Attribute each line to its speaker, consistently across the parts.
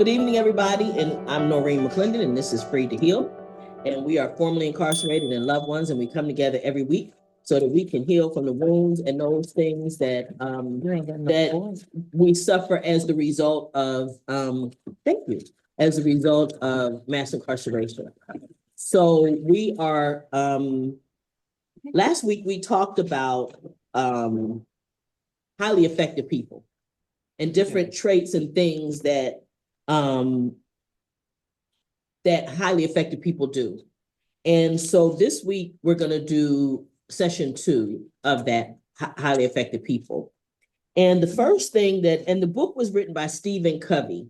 Speaker 1: Good evening, everybody, and I'm Noreen McClendon, and this is Free to Heal. And we are formerly incarcerated and loved ones, and we come together every week so that we can heal from the wounds and those things that we suffer as the result of as a result of mass incarceration. So we are last week we talked about highly effective people and different traits and things that that highly effective people do. And so this week we're going to do session 2 of that highly effective people. And the first thing and the book was written by Stephen Covey.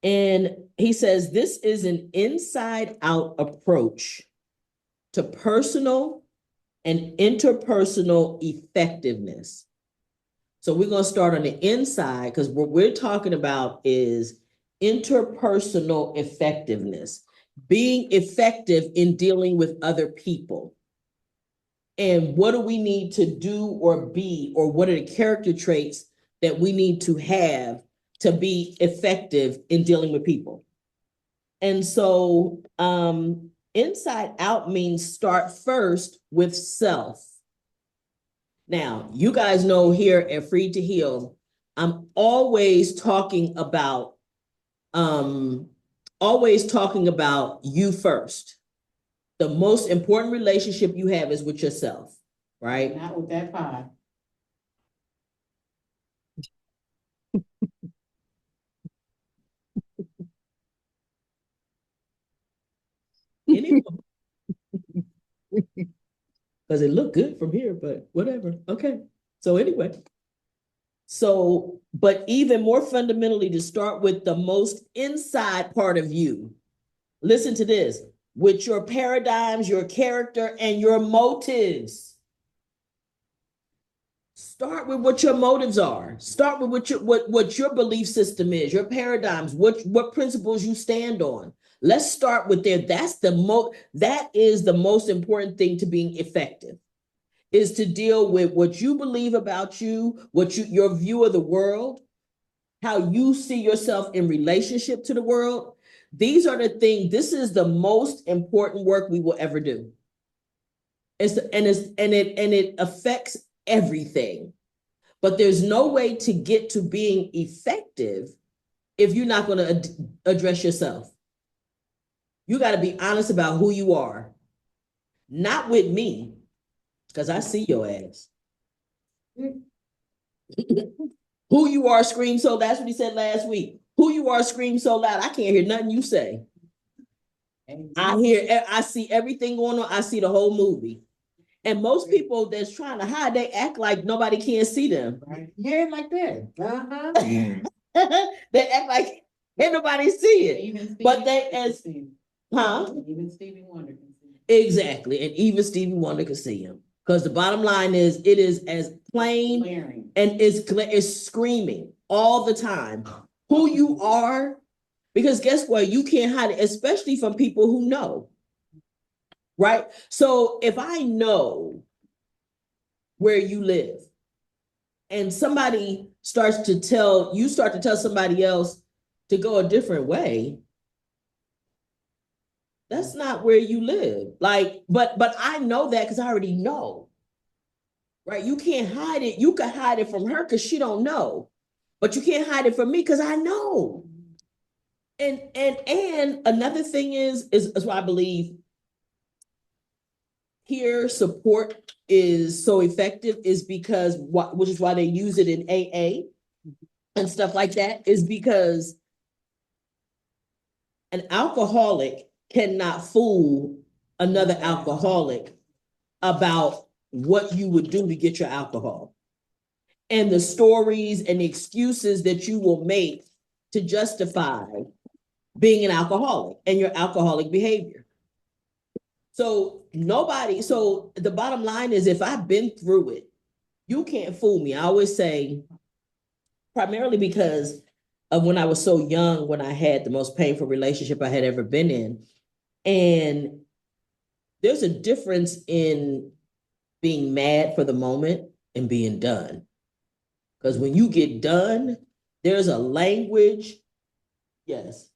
Speaker 1: And he says, this is an inside out approach to personal and interpersonal effectiveness. So we're going to start on the inside because what we're talking about is interpersonal effectiveness, being effective in dealing with other people. And what do we need to do or be, or what are the character traits that we need to have to be effective in dealing with people? And so inside out means start first with self. Now, you guys know here at Free to Heal, I'm always talking about you first. The most important relationship you have is with yourself, right?
Speaker 2: Not with that pie.
Speaker 1: Anyway, because it looked good from here, but whatever. Okay. So anyway. So, but even more fundamentally, to start with the most inside part of you. Listen to this, with your paradigms, your character, and your motives. Start with what your motives are. Start with what your belief system is, your paradigms, what principles you stand on. Let's start with there. That is the most important thing to being effective, is to deal with what you believe about you, your view of the world, how you see yourself in relationship to the world. These are the things, this is the most important work we will ever do. It affects everything. But there's no way to get to being effective if you're not going to address yourself. You got to be honest about who you are. Not with me, because I see your ass. Who you are scream so, that's what he said last week. Who you are scream so loud, I can't hear nothing you say. I see everything going on. I see the whole movie. And most people that's trying to hide, they act like nobody can see them.
Speaker 2: Right. Yeah, like that. Uh-huh.
Speaker 1: They act like can't nobody see it.
Speaker 2: Even
Speaker 1: but they
Speaker 2: as even Stevie Wonder can see him.
Speaker 1: Exactly. And even Stevie Wonder can see him. Because the bottom line is it is as plain
Speaker 2: Glaring.
Speaker 1: And it's screaming all the time who you are. Because guess what? You can't hide it, especially from people who know. Right? So if I know where you live and somebody start to tell somebody else to go a different way, that's not where you live. Like, but I know that because I already know. Right? You can't hide it. You can hide it from her because she don't know. But you can't hide it from me because I know. And another thing is what I believe peer support is so effective is because which is why they use it in AA and stuff like that, is because an alcoholic cannot fool another alcoholic about what you would do to get your alcohol and the stories and the excuses that you will make to justify being an alcoholic and your alcoholic behavior. So the bottom line is, if I've been through it, you can't fool me. I always say, primarily because of when I was so young, when I had the most painful relationship I had ever been in. And there's a difference in being mad for the moment and being done. Because when you get done, there's a language Yes.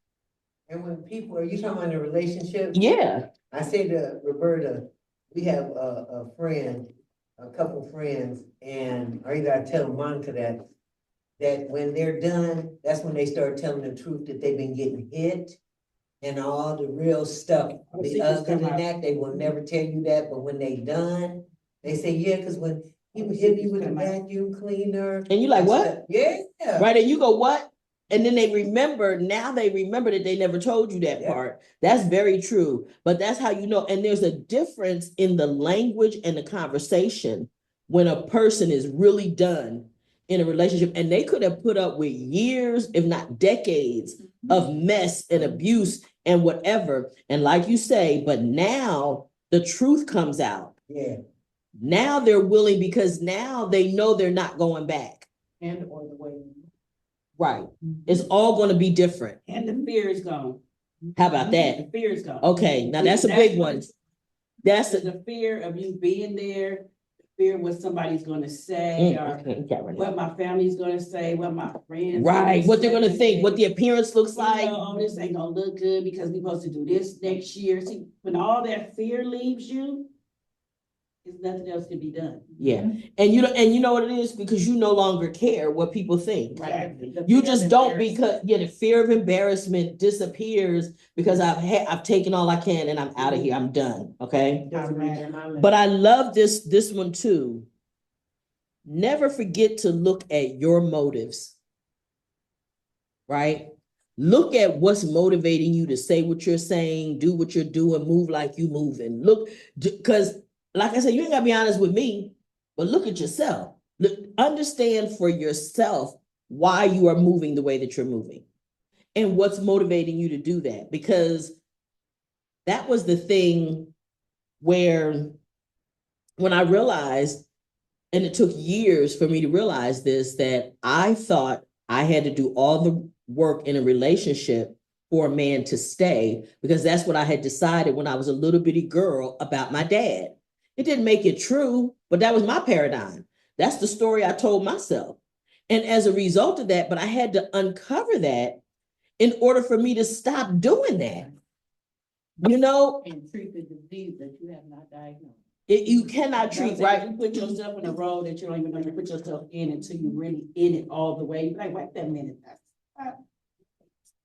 Speaker 3: And when people, are you talking about in a relationship?
Speaker 1: Yeah.
Speaker 3: I say to Roberta, we have a friend, a couple friends, and I gotta tell Monica that when they're done, that's when they start telling the truth that they've been getting hit and all the real stuff. Other than that, they will never tell you that, but when they done, they say, yeah, cause when he would hit me with a vacuum cleaner.
Speaker 1: And you like, what?
Speaker 3: stuff. Yeah.
Speaker 1: Right, and you go, what? And then they remember that they never told you that
Speaker 3: Yeah.
Speaker 1: part. That's very true. But that's how you know. And there's a difference in the language and the conversation when a person is really done in a relationship. And they could have put up with years, if not decades, of mess and abuse and whatever. And like you say, but now the truth comes out.
Speaker 3: Yeah.
Speaker 1: Now they're willing because now they know they're not going back.
Speaker 2: And or the way.
Speaker 1: Right. It's all going to be different.
Speaker 2: And the fear is gone.
Speaker 1: How about that?
Speaker 2: The fear is gone.
Speaker 1: Okay, now that's a big one. That's
Speaker 2: the fear of you being there, the fear of what somebody's gonna say, or what my family's gonna say, what my friends.
Speaker 1: Right, what they're gonna think, what the appearance looks like.
Speaker 2: Oh, this ain't gonna look good because we're supposed to do this next year. See, when all that fear leaves you, there's nothing else to be done.
Speaker 1: Yeah, and you know what it is, because you no longer care what people think.
Speaker 2: Right.
Speaker 1: You just don't, because the fear of embarrassment disappears because I've taken all I can and I'm out of here. I'm done. Okay. But I love this one too. Never forget to look at your motives. Right? Look at what's motivating you to say what you're saying, do what you're doing, move like you moving. Look, because like I said, you ain't gotta be honest with me, but look at yourself. Look, understand for yourself why you are moving the way that you're moving and what's motivating you to do that. Because that was the thing where when I realized, and it took years for me to realize this, that I thought I had to do all the work in a relationship for a man to stay, because that's what I had decided when I was a little bitty girl about my dad. It didn't make it true, but that was my paradigm. That's the story I told myself. And as a result of that, but I had to uncover that in order for me to stop doing that. You know?
Speaker 2: And treat the disease that you have not diagnosed.
Speaker 1: You cannot treat, right?
Speaker 2: You put yourself in a role that you don't even know you put yourself in until you're really in it all the way. You're like, wait a minute.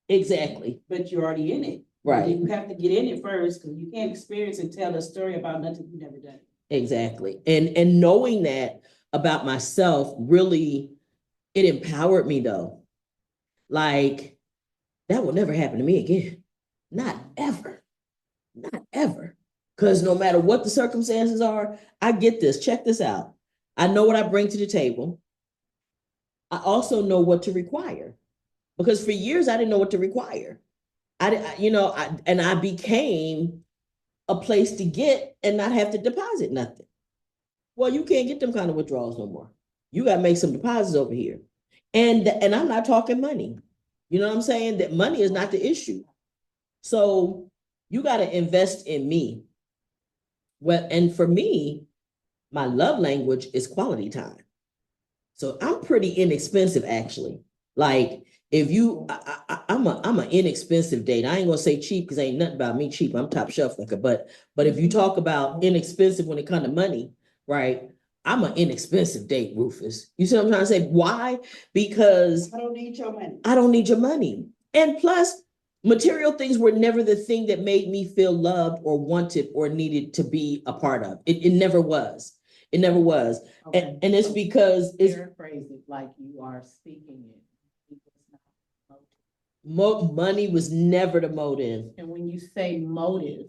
Speaker 1: Exactly.
Speaker 2: But you're already in it.
Speaker 1: Right.
Speaker 2: You have to get in it first, because you can't experience and tell a story about nothing you've never done.
Speaker 1: Exactly. And knowing that about myself, really, it empowered me though. Like, that will never happen to me again. Not ever. Not ever. Because no matter what the circumstances are, I get this. Check this out. I know what I bring to the table. I also know what to require. Because for years, I didn't know what to require. I became a place to get and not have to deposit nothing. Well, you can't get them kind of withdrawals no more. You got to make some deposits over here. And I'm not talking money. You know what I'm saying? That money is not the issue. So you got to invest in me. Well, and for me, my love language is quality time. So I'm pretty inexpensive, actually. Like, if you, I'm an inexpensive date. I ain't gonna say cheap because ain't nothing about me cheap. I'm top shelf looker. But if you talk about inexpensive when it comes to money, right? I'm an inexpensive date, Rufus. You see what I'm trying to say? Why? Because
Speaker 2: I don't need your money.
Speaker 1: I don't need your money. And plus, material things were never the thing that made me feel loved or wanted or needed to be a part of. It never was. It never was. Okay. And it's because it's
Speaker 2: paraphrase it like you are speaking it.
Speaker 1: Money was never the motive.
Speaker 2: And when you say motive,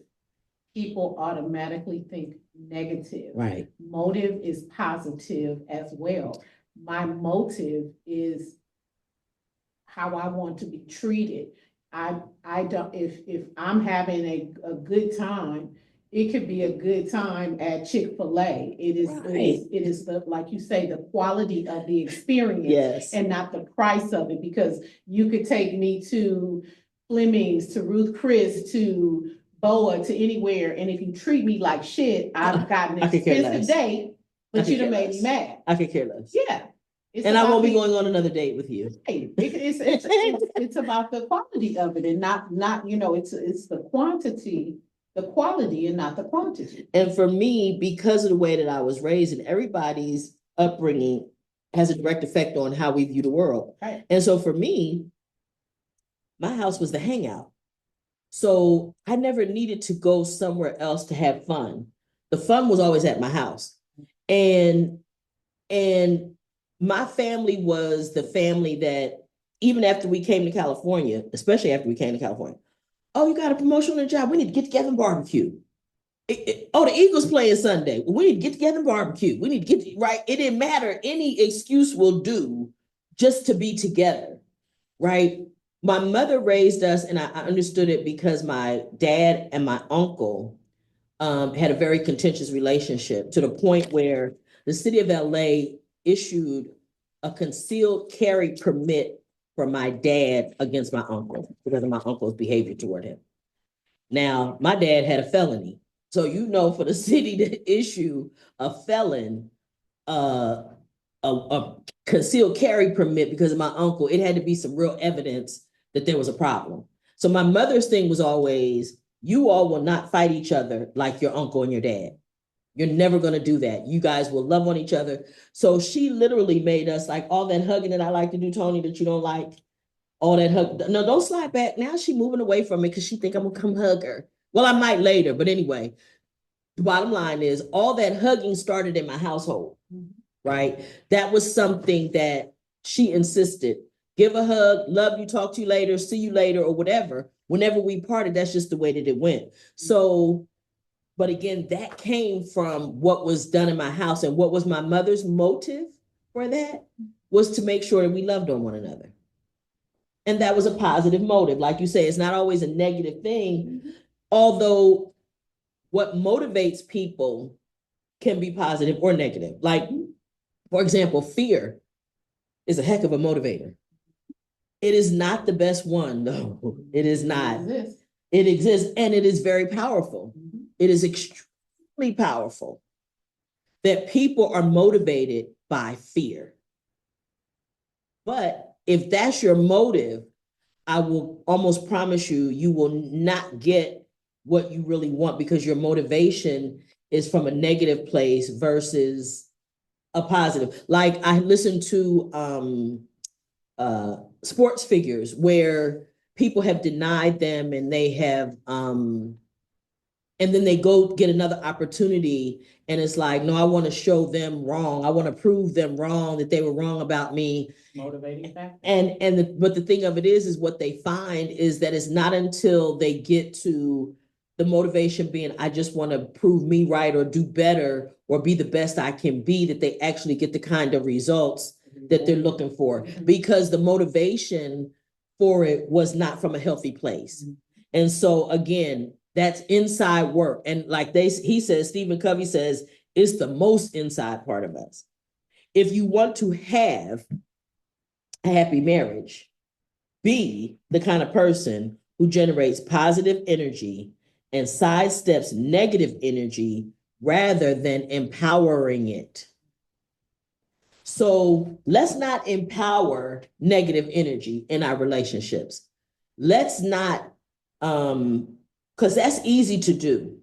Speaker 2: people automatically think negative.
Speaker 1: Right.
Speaker 2: Motive is positive as well. My motive is how I want to be treated. I don't, if I'm having a good time, it could be a good time at Chick-fil-A. It is the, like you say, the quality of the experience.
Speaker 1: Yes.
Speaker 2: And not the price of it, because you could take me to Fleming's, to Ruth Chris, to Boa, to anywhere, and if you treat me like shit, I've got an expensive date, but you done made me mad.
Speaker 1: I could care less.
Speaker 2: Yeah. It's
Speaker 1: And I
Speaker 2: about
Speaker 1: won't be
Speaker 2: the-
Speaker 1: going on another date with you.
Speaker 2: Right. It's about the quality of it and not, it's the quantity, the quality and not the quantity.
Speaker 1: And for me, because of the way that I was raised, and everybody's upbringing has a direct effect on how we view the world.
Speaker 2: Right.
Speaker 1: And so for me, my house was the hangout. So I never needed to go somewhere else to have fun. The fun was always at my house. And and my family was the family that even after we came to California, especially after we came to California, oh, you got a promotion on the job. We need to get together and barbecue. Oh, the Eagles playing Sunday. We need to get together and barbecue. We need to get right. It didn't matter. Any excuse will do just to be together, right? My mother raised us, and I understood it because my dad and my uncle had a very contentious relationship to the point where the city of LA issued a concealed carry permit for my dad against my uncle because of my uncle's behavior toward him. Now, my dad had a felony. So, for the city to issue a felon, a concealed carry permit because of my uncle, it had to be some real evidence that there was a problem. So my mother's thing was always, you all will not fight each other like your uncle and your dad. You're never going to do that. You guys will love on each other. So she literally made us like all that hugging that I like to do, Tony, that you don't like. All that hug. No, don't slide back. Now she moving away from me because she think I'm gonna come hug her. Well, I might later, but anyway, the bottom line is all that hugging started in my household, right? That was something that she insisted. Give a hug, love you, talk to you later, see you later, or whatever. Whenever we parted, that's just the way that it went. So, but again, that came from what was done in my house. And what was my mother's motive for that was to make sure that we loved on one another. And that was a positive motive. Like you say, it's not always a negative thing, although what motivates people can be positive or negative. Like, for example, fear is a heck of a motivator. It is not the best one, though. It is not. It exists, and it is very powerful. It is extremely powerful that people are motivated by fear. But if that's your motive, I will almost promise you, you will not get what you really want because your motivation is from a negative place versus a positive. Like I listened to sports figures where people have denied them and they have and then they go get another opportunity and it's like, no, I want to show them wrong. I want to prove them wrong, that they were wrong about me.
Speaker 2: Motivating factor.
Speaker 1: But the thing of it is what they find is that it's not until they get to the motivation being, I just want to prove me right or do better or be the best I can be, that they actually get the kind of results that they're looking for, because the motivation for it was not from a healthy place. And so again, that's inside work. And like he says, Stephen Covey says, it's the most inside part of us. If you want to have a happy marriage, be the kind of person who generates positive energy and sidesteps negative energy rather than empowering it. So let's not empower negative energy in our relationships. Let's not, because that's easy to do.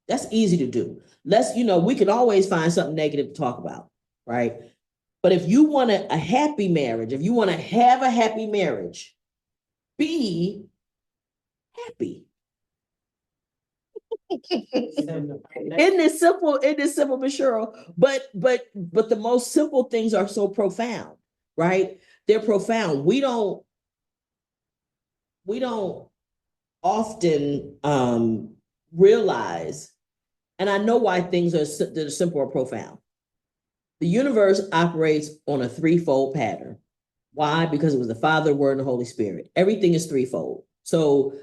Speaker 1: That's easy to do. We can always find something negative to talk about, right? But if you want a happy marriage, if you want to have a happy marriage, be happy. Isn't it simple, Michelle? But the most simple things are so profound, right? They're profound. We don't often realize, and I know why things are simple or profound. The universe operates on a threefold pattern. Why? Because it was the Father, Word, and the Holy Spirit. Everything is threefold. So,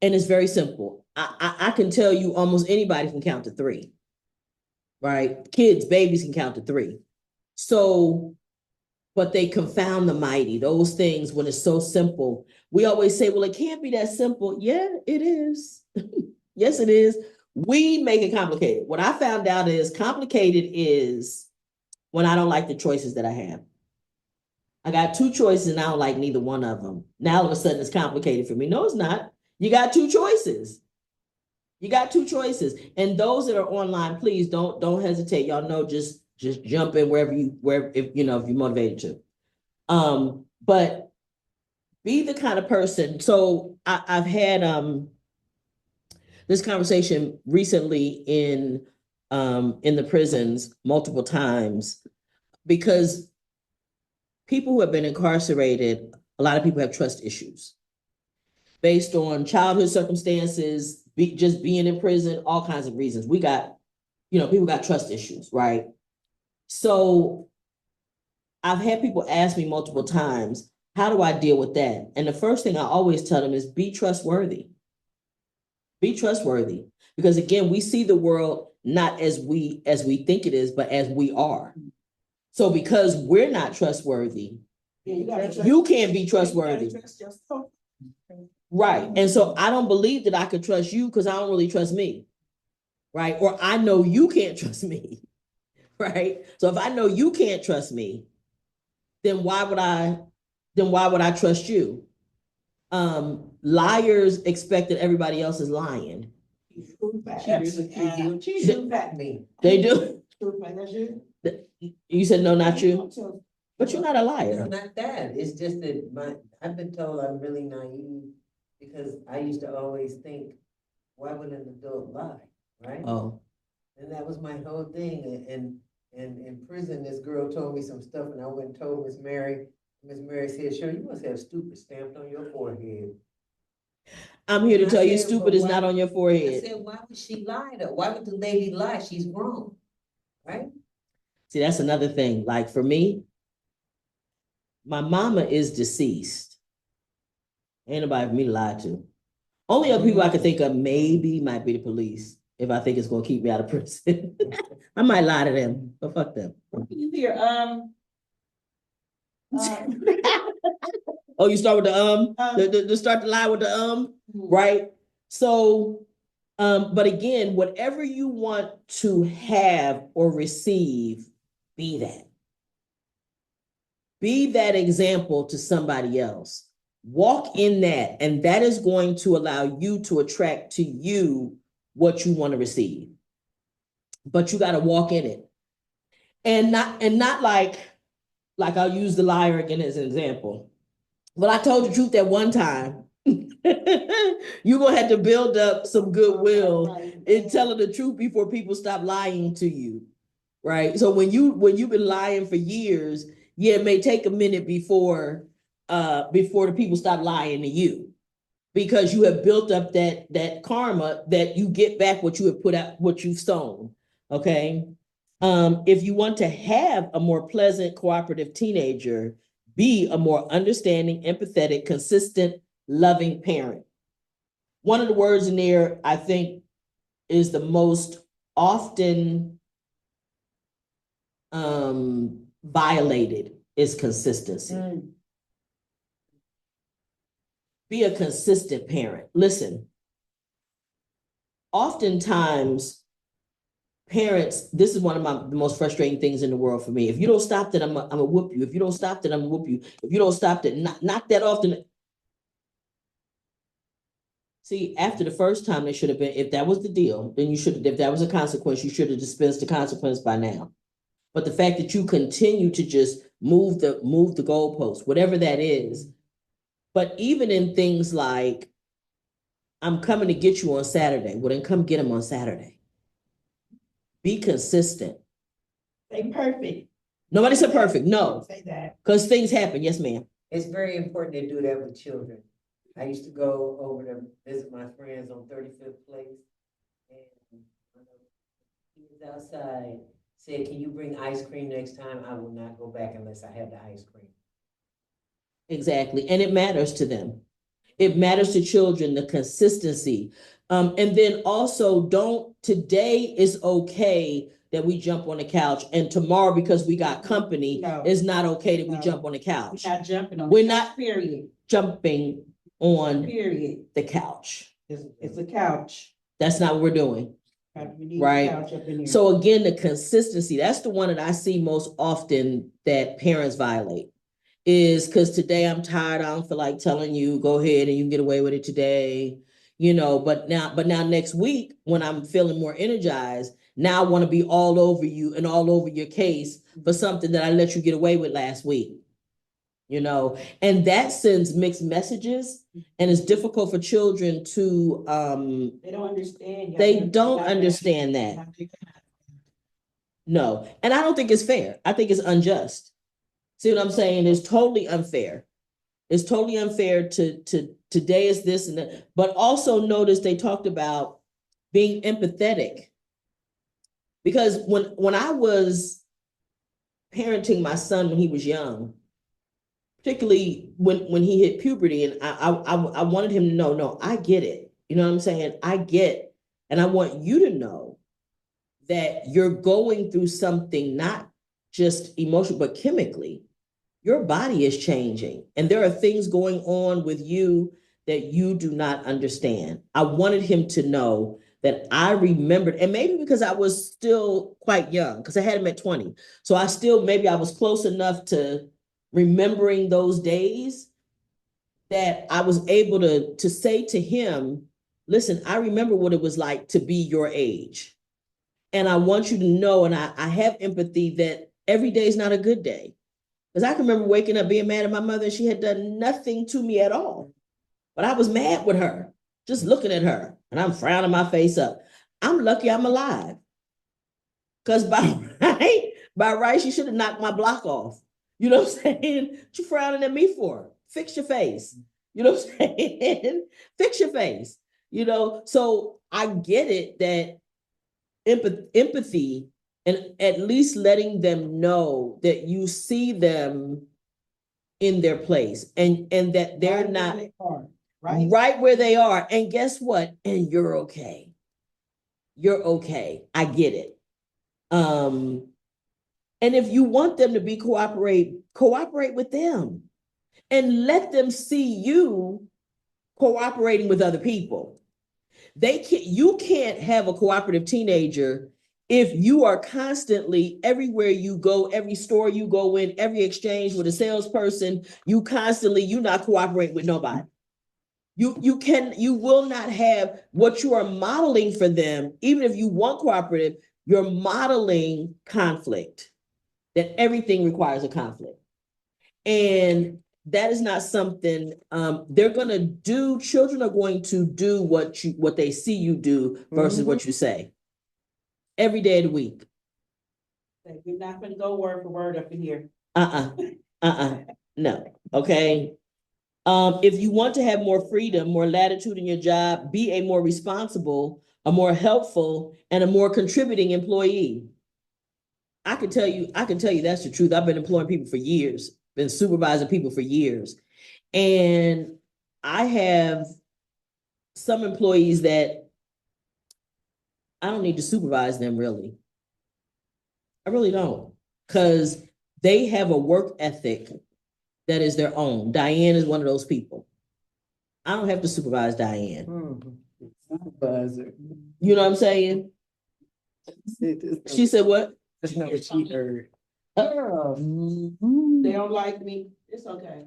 Speaker 1: and it's very simple. I can tell you almost anybody can count to three, right? Kids, babies can count to three. So, but they confound the mighty. Those things, when it's so simple, we always say, well, it can't be that simple. Yeah, it is. Yes, it is. We make it complicated. What I found out is complicated is when I don't like the choices that I have. I got two choices and I don't like neither one of them. Now all of a sudden it's complicated for me. No, it's not. You got two choices. You got two choices. And those that are online, please don't hesitate. Y'all know, just jump in wherever if you know if you're motivated to. But be the kind of person. So I've had this conversation recently in the prisons multiple times, because people who have been incarcerated, a lot of people have trust issues based on childhood circumstances, just being in prison, all kinds of reasons. We got, people got trust issues, right? So I've had people ask me multiple times, how do I deal with that? And the first thing I always tell them is be trustworthy. Be trustworthy. Because again, we see the world not as we think it is, but as we are. So because we're not trustworthy, you can't be trustworthy. Right. And so I don't believe that I could trust you because I don't really trust me. Right. Or I know you can't trust me. Right. So if I know you can't trust me, then why would I trust you? Liars expect that everybody else is lying. They do. You said no, not you. But you're not a liar.
Speaker 3: No, not that. It's just that I've been told I'm really naive because I used to always think, why would an adult lie, right?
Speaker 1: Oh.
Speaker 3: And that was my whole thing. And in prison, this girl told me some stuff, and I went and told Miss Mary. Miss Mary said, "Sure, you must have stupid stamped on your forehead."
Speaker 1: I'm here to tell you, stupid is not on your forehead.
Speaker 3: I said, why would she lie though? Why would the lady lie? She's grown, right?
Speaker 1: See, that's another thing. Like for me, my mama is deceased. Ain't nobody for me to lie to. Only other people I could think of maybe might be the police if I think it's gonna keep me out of prison. I might lie to them, but fuck them.
Speaker 4: You hear,
Speaker 1: Oh, you start with the start the lie with the right? So, but again, whatever you want to have or receive, be that. Be that example to somebody else. Walk in that, and that is going to allow you to attract to you what you want to receive. But you got to walk in it. And not like I'll use the liar again as an example. But I told the truth at one time. You're gonna have to build up some goodwill in telling the truth before people stop lying to you. Right. So when you've been lying for years, yeah, it may take a minute before the people stop lying to you, because you have built up that karma that you get back what you have put out, what you've sown. Okay. If you want to have a more pleasant, cooperative teenager, be a more understanding, empathetic, consistent, loving parent. One of the words in there, I think, is the most often violated is consistency. Be a consistent parent. Listen, oftentimes parents, this is one of the most frustrating things in the world for me. If you don't stop that, I'm gonna whoop you. If you don't stop that, I'm gonna whoop you. If you don't stop that, not that often. See, after the first time, they should have been, if that was the deal, then if that was a consequence, you should have dispensed the consequence by now. But the fact that you continue to just move the goalposts, whatever that is. But even in things like, I'm coming to get you on Saturday. Well, then come get them on Saturday. Be consistent.
Speaker 4: Say perfect.
Speaker 1: Nobody said perfect. No.
Speaker 4: Don't say that.
Speaker 1: Because things happen. Yes, ma'am.
Speaker 3: It's very important to do that with children. I used to go over to visit my friends on 35th Place, and he was outside, said, "Can you bring ice cream next time? I will not go back unless I have the ice cream."
Speaker 1: Exactly. And it matters to them. It matters to children, the consistency. And then also today is okay that we jump on the couch, and tomorrow, because we got company, it's not okay that we jump on the couch.
Speaker 4: We're not jumping on.
Speaker 1: We're not
Speaker 4: period.
Speaker 1: Jumping on
Speaker 4: Period.
Speaker 1: the couch.
Speaker 4: It's a couch.
Speaker 1: That's not what we're doing. Right. So again, the consistency, that's the one that I see most often that parents violate. is because today I'm tired. I don't feel like telling you, go ahead and you can get away with it today, you know, but now next week when I'm feeling more energized, now I want to be all over you and all over your case for something that I let you get away with last week. You know, and that sends mixed messages, and it's difficult for children to
Speaker 4: They don't understand.
Speaker 1: they don't understand that. No, and I don't think it's fair. I think it's unjust. See what I'm saying? It's totally unfair. It's totally unfair to today is this and that. But also notice they talked about being empathetic. Because when I was parenting my son when he was young, particularly when he hit puberty, and I wanted him to know, no, I get it. You know what I'm saying? I get, and I want you to know that you're going through something not just emotional, but chemically. Your body is changing, and there are things going on with you that you do not understand. I wanted him to know that I remembered, and maybe because I was still quite young, because I had him at 20. So maybe I was close enough to remembering those days that I was able to say to him, listen, I remember what it was like to be your age. And I want you to know, and I have empathy that every day is not a good day. Because I can remember waking up being mad at my mother and she had done nothing to me at all. But I was mad with her, just looking at her, and I'm frowning my face up. I'm lucky I'm alive. Because by right, she should have knocked my block off. You know what I'm saying? What you frowning at me for? Fix your face. You know what I'm saying? Fix your face. You know, so I get it that empathy and at least letting them know that you see them in their place and that they're not right where they are. And guess what? And you're okay. You're okay. I get it. And if you want them to be cooperate with them and let them see you cooperating with other people. You can't have a cooperative teenager if you are constantly, everywhere you go, every store you go in, every exchange with a salesperson, you're not cooperating with nobody. You will not have what you are modeling for them. Even if you want cooperative, you're modeling conflict, that everything requires a conflict. And that is not something children are going to do what they see you do versus what you say every day of the week.
Speaker 4: You're not going to go word for word up in here.
Speaker 1: No. Okay. If you want to have more freedom, more latitude in your job, be a more responsible, a more helpful, and a more contributing employee. I can tell you that's the truth. I've been employing people for years, been supervising people for years. And I have some employees that I don't need to supervise them really. I really don't, because they have a work ethic that is their own. Diane is one of those people. I don't have to supervise Diane.
Speaker 5: Supervisor.
Speaker 1: You know what I'm saying? She said what?
Speaker 5: That's not what she heard.
Speaker 4: They don't like me. It's okay.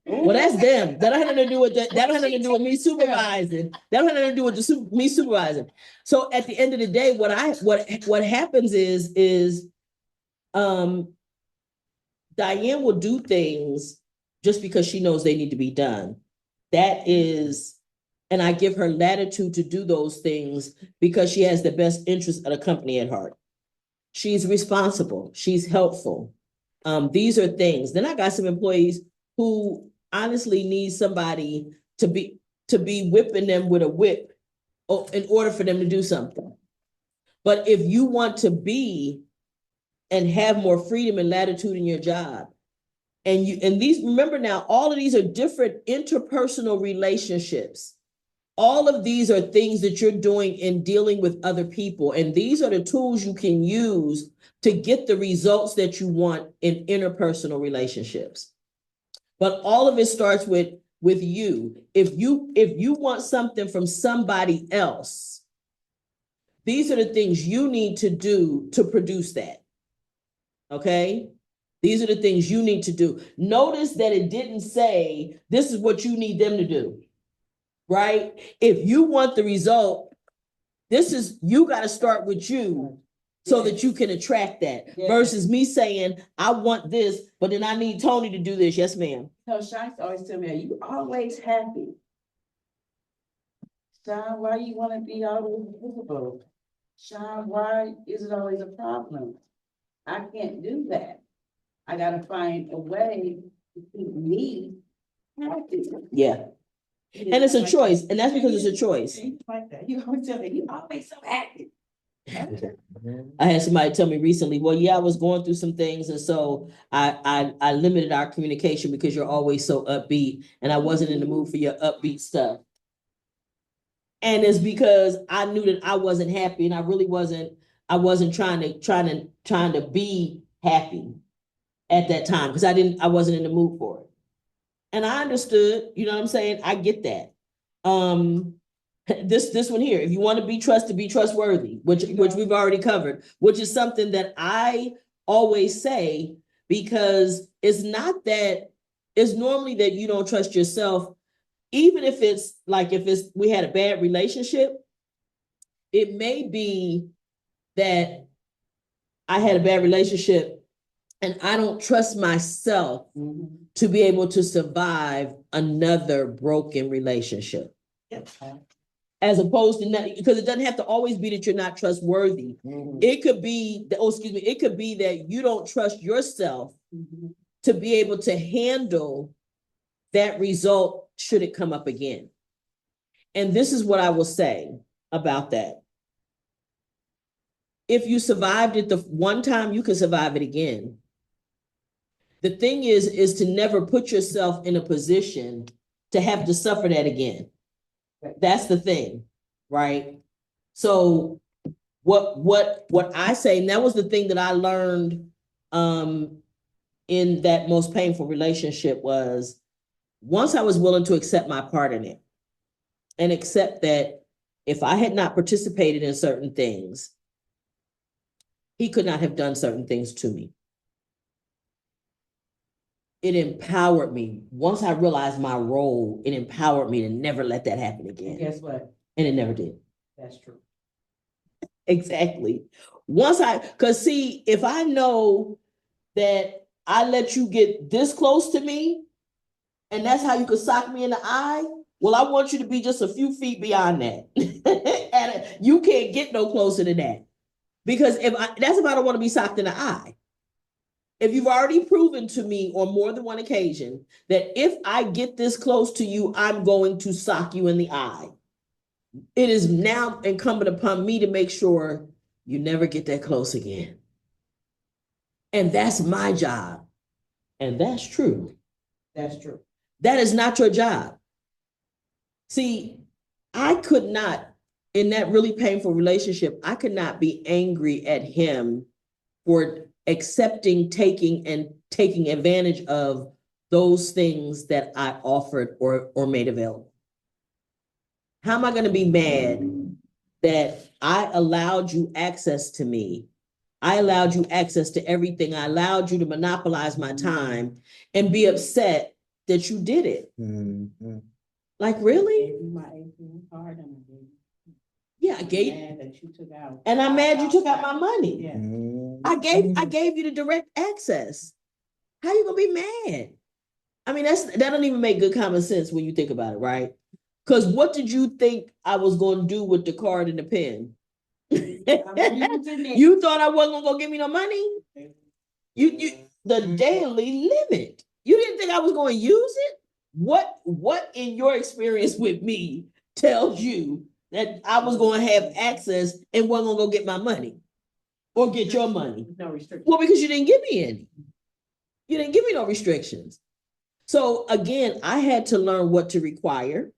Speaker 1: Well, that's them. That don't have nothing to do with that. That don't have nothing to do with me supervising. That don't have nothing to do with me supervising. So at the end of the day, what happens is Diane will do things just because she knows they need to be done. That is, and I give her latitude to do those things because she has the best interest of the company at heart. She's responsible. She's helpful. These are things. Then I got some employees who honestly need somebody to be whipping them with a whip in order for them to do something. But if you want to be and have more freedom and latitude in your job, and these, remember now, all of these are different interpersonal relationships. All of these are things that you're doing in dealing with other people. And these are the tools you can use to get the results that you want in interpersonal relationships. But all of it starts with you. If you want something from somebody else, these are the things you need to do to produce that. Okay? These are the things you need to do. Notice that it didn't say, this is what you need them to do, right? If you want the result, you got to start with you so that you can attract that
Speaker 4: Yes.
Speaker 1: versus me saying, I want this, but then I need Tony to do this. Yes, ma'am.
Speaker 4: No, Shine always tell me, you always happy. Shine, why you wanna be always visible? Shine, why is it always a problem? I can't do that. I gotta find a way to keep me happy.
Speaker 1: Yeah. And it's a choice. And that's because it's a choice.
Speaker 4: He's like that. You always tell me, you always so happy.
Speaker 1: I had somebody tell me recently, well, yeah, I was going through some things. And so I limited our communication because you're always so upbeat. And I wasn't in the mood for your upbeat stuff. And it's because I knew that I wasn't happy and I wasn't trying to be happy at that time because I wasn't in the mood for it. And I understood, you know what I'm saying? I get that. This one here, if you want to be trusted, be trustworthy, which we've already covered, which is something that I always say, because it's normally that you don't trust yourself, even if we had a bad relationship, it may be that I had a bad relationship and I don't trust myself to be able to survive another broken relationship. As opposed to not, because it doesn't have to always be that you're not trustworthy. It could be it could be that you don't trust yourself to be able to handle that result should it come up again. And this is what I will say about that. If you survived it the one time, you can survive it again. The thing is to never put yourself in a position to have to suffer that again. That's the thing, right? So what I say, and that was the thing that I learned in that most painful relationship, was once I was willing to accept my part in it and accept that if I had not participated in certain things, he could not have done certain things to me. It empowered me. Once I realized my role, it empowered me to never let that happen again.
Speaker 4: Guess what?
Speaker 1: And it never did.
Speaker 4: That's true.
Speaker 1: Exactly. Because see, if I know that I let you get this close to me, and that's how you could sock me in the eye, well, I want you to be just a few feet beyond that. And you can't get no closer than that. Because if I don't want to be socked in the eye. If you've already proven to me on more than one occasion that if I get this close to you, I'm going to sock you in the eye, it is now incumbent upon me to make sure you never get that close again. And that's my job. And that's true.
Speaker 4: That's true.
Speaker 1: That is not your job. See, I could not, in that really painful relationship, I could not be angry at him for accepting, taking advantage of those things that I offered or made available. How am I going to be mad that I allowed you access to me? I allowed you access to everything. I allowed you to monopolize my time and be upset that you did it. Like, really?
Speaker 4: Gave you my ATM card and I gave
Speaker 1: Yeah, I gave.
Speaker 4: mad that you took out.
Speaker 1: And I'm mad you took out my money.
Speaker 4: Yeah.
Speaker 1: I gave you the direct access. How you gonna be mad? I mean, that don't even make good common sense when you think about it, right? Because what did you think I was going to do with the card and the pen? You thought I wasn't gonna go give me no money? You the daily limit. You didn't think I was going to use it? What in your experience with me tells you that I was going to have access and wasn't gonna go get my money or get your money?
Speaker 4: No restriction.
Speaker 1: Well, because you didn't give me any. You didn't give me no restrictions. So again, I had to learn what to require.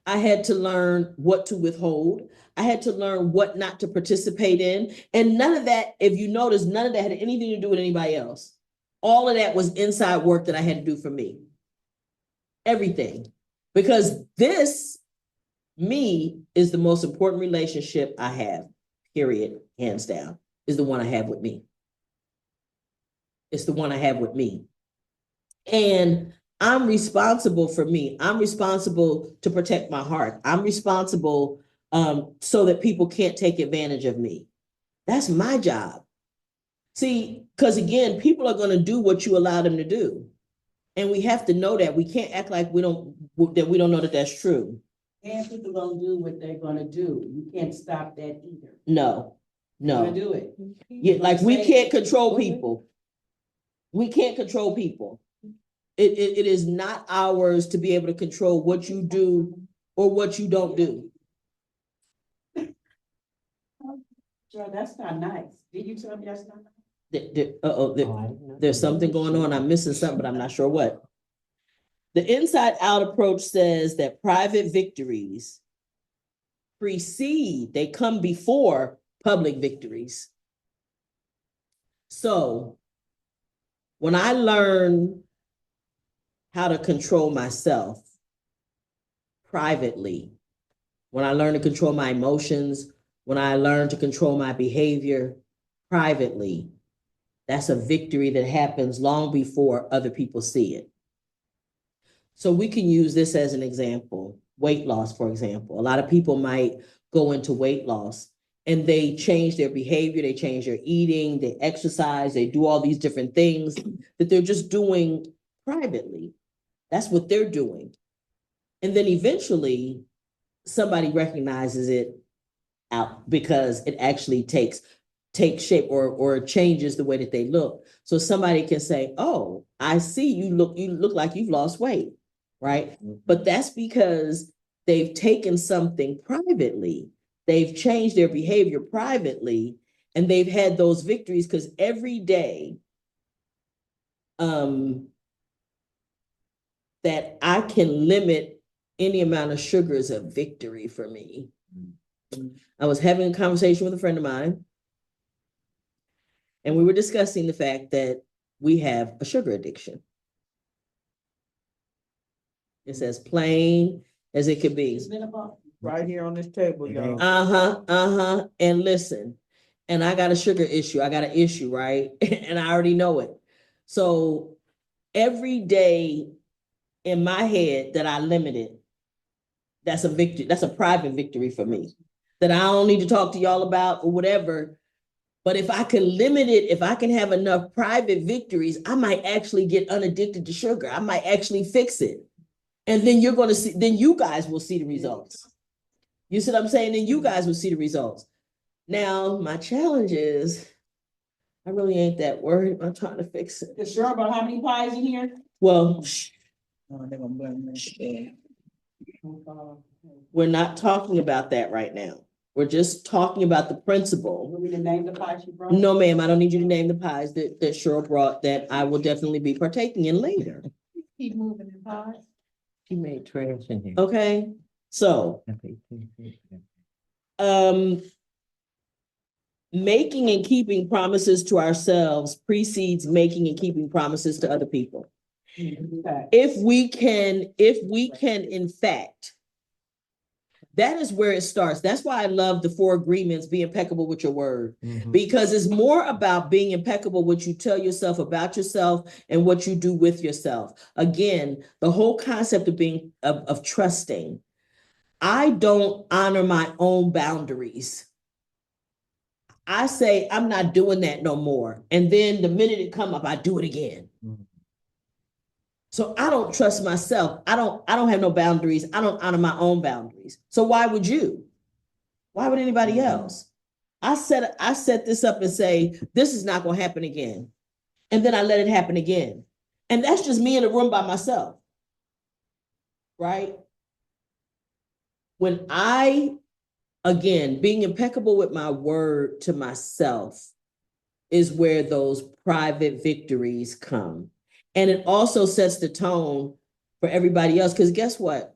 Speaker 1: I had to learn what to withhold. I had to learn what not to participate in. And none of that, if you notice, none of that had anything to do with anybody else. All of that was inside work that I had to do for me. Everything. Because this, me, is the most important relationship I have, period, hands down, is the one I have with me. It's the one I have with me. And I'm responsible for me. I'm responsible to protect my heart. I'm responsible so that people can't take advantage of me. That's my job. See, because again, people are going to do what you allow them to do. And we have to know that. We can't act like we don't know that that's true.
Speaker 4: And people gonna do what they're gonna do. You can't stop that either.
Speaker 1: No,
Speaker 4: You're gonna
Speaker 1: no.
Speaker 4: do it.
Speaker 1: Yeah, like we can't control people. We can't control people. It is not ours to be able to control what you do or what you don't do.
Speaker 4: Sure, that's not nice. Did you tell me that's not nice?
Speaker 1: There's something going on. I'm missing something, but I'm not sure what. The inside out approach says that private victories they come before public victories. So when I learn how to control myself privately, when I learn to control my emotions, when I learn to control my behavior privately, that's a victory that happens long before other people see it. So we can use this as an example. Weight loss, for example. A lot of people might go into weight loss and they change their behavior, they change their eating, they exercise, they do all these different things that they're just doing privately. That's what they're doing. And then eventually somebody recognizes it out because it actually takes shape or changes the way that they look. So somebody can say, oh, I see you look like you've lost weight, right? But that's because they've taken something privately. They've changed their behavior privately, and they've had those victories because every day that I can limit any amount of sugar is a victory for me. I was having a conversation with a friend of mine, and we were discussing the fact that we have a sugar addiction. It's as plain as it could be.
Speaker 4: It's been about.
Speaker 5: Right here on this table, y'all.
Speaker 1: And listen, and I got a sugar issue. I got an issue, right? And I already know it. So every day in my head that I limit it, that's a victory. That's a private victory for me that I don't need to talk to y'all about or whatever. But if I can limit it, if I can have enough private victories, I might actually get unaddicted to sugar. I might actually fix it. And then you're going to see, then you guys will see the results. You see what I'm saying? Then you guys will see the results. Now, my challenge is, I really ain't that worried about trying to fix it.
Speaker 4: You sure about how many pies in here?
Speaker 1: Well,
Speaker 5: Oh, they're gonna blame me.
Speaker 1: we're not talking about that right now. We're just talking about the principle.
Speaker 4: Want me to name the pies you brought?
Speaker 1: No, ma'am, I don't need you to name the pies that Cheryl brought that I will definitely be partaking in later.
Speaker 2: Keep moving in pies.
Speaker 5: She made trash in here.
Speaker 1: Okay, so making and keeping promises to ourselves precedes making and keeping promises to other people.
Speaker 4: Okay.
Speaker 1: If we can, in fact, that is where it starts. That's why I love the 4 agreements, be impeccable with your word, because it's more about being impeccable what you tell yourself about yourself and what you do with yourself. Again, the whole concept of being, of trusting. I don't honor my own boundaries. I say, I'm not doing that no more. And then the minute it come up, I do it again. So I don't trust myself. I don't have no boundaries. I don't honor my own boundaries. So why would you? Why would anybody else? I set this up and say, this is not going to happen again. And then I let it happen again. And that's just me in a room by myself. Right? When again, being impeccable with my word to myself is where those private victories come. And it also sets the tone for everybody else. Because guess what?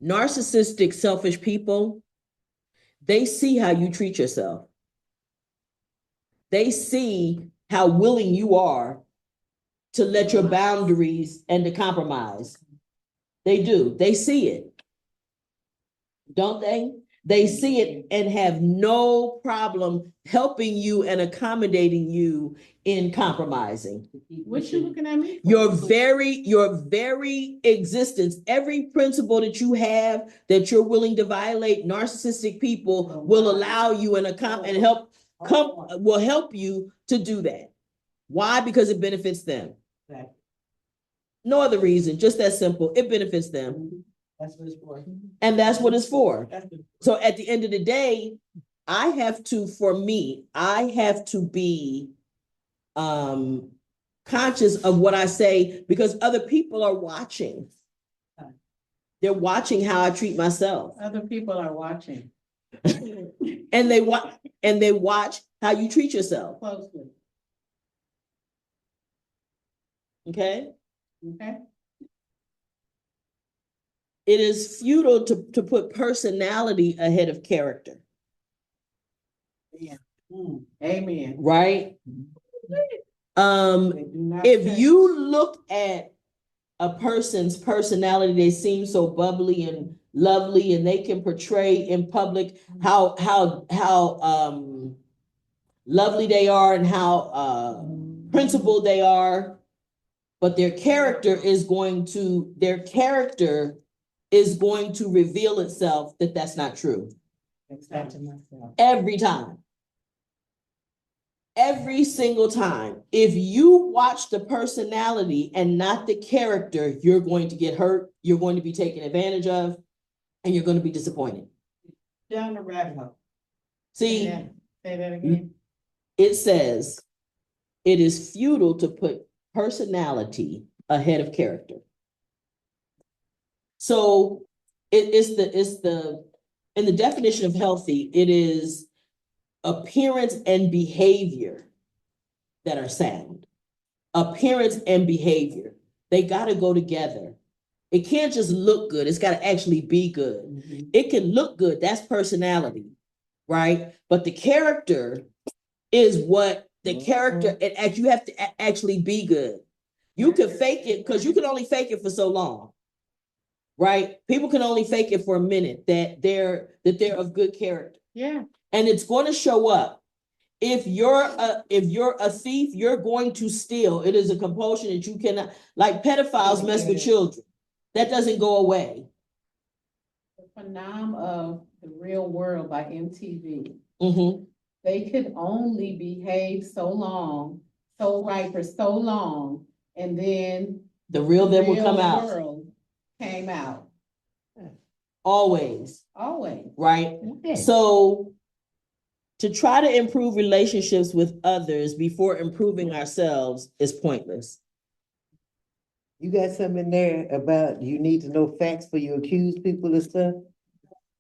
Speaker 1: Narcissistic, selfish people, they see how you treat yourself. They see how willing you are to let your boundaries and to compromise. They do. They see it. Don't they? They see it and have no problem helping you and accommodating you in compromising.
Speaker 2: What you looking at me for?
Speaker 1: Your very existence, every principle that you have that you're willing to violate, narcissistic people will allow you and will help you to do that. Why? Because it benefits them.
Speaker 4: Exactly.
Speaker 1: No other reason, just that simple. It benefits them.
Speaker 4: That's what it's for.
Speaker 1: And that's what it's for.
Speaker 4: That's what-
Speaker 1: So at the end of the day, I have to be conscious of what I say because other people are watching. They're watching how I treat myself.
Speaker 2: Other people are watching
Speaker 1: And they watch how you treat yourself.
Speaker 2: closely,
Speaker 1: Okay?
Speaker 2: okay?
Speaker 1: It is futile to put personality ahead of character,
Speaker 2: Amen.
Speaker 1: right?
Speaker 2: They do not
Speaker 1: If
Speaker 2: change.
Speaker 1: you look at a person's personality, they seem so bubbly and lovely, and they can portray in public how lovely they are and how principled they are, but their character is going to reveal itself that that's not true every time. Every single time. If you watch the personality and not the character, you're going to get hurt, you're going to be taken advantage of, and you're going to be disappointed.
Speaker 4: Down the rabbit hole.
Speaker 1: See,
Speaker 2: Say that again.
Speaker 1: it says it is futile to put personality ahead of character. So it's in the definition of healthy, it is appearance and behavior that are sound. Appearance and behavior, they got to go together. It can't just look good. It's got to actually be good. It can look good. That's personality, right? But the character is what the character, you have to actually be good. You can fake it because you can only fake it for so long, right? People can only fake it for a minute that they're of good character.
Speaker 2: Yeah.
Speaker 1: And it's going to show up. If you're a thief, you're going to steal. It is a compulsion that you cannot, like pedophiles mess with children. That doesn't go away.
Speaker 2: The Phenom of the Real World by MTV.
Speaker 1: Mm-hmm.
Speaker 2: They could only behave so long, so right for so long, and then
Speaker 1: The real them will come
Speaker 2: Real
Speaker 1: out.
Speaker 2: World came out.
Speaker 1: Always,
Speaker 2: Always.
Speaker 1: right? So to try to improve relationships with others before improving ourselves is pointless.
Speaker 3: You got something in there about you need to know facts for you accuse people and stuff?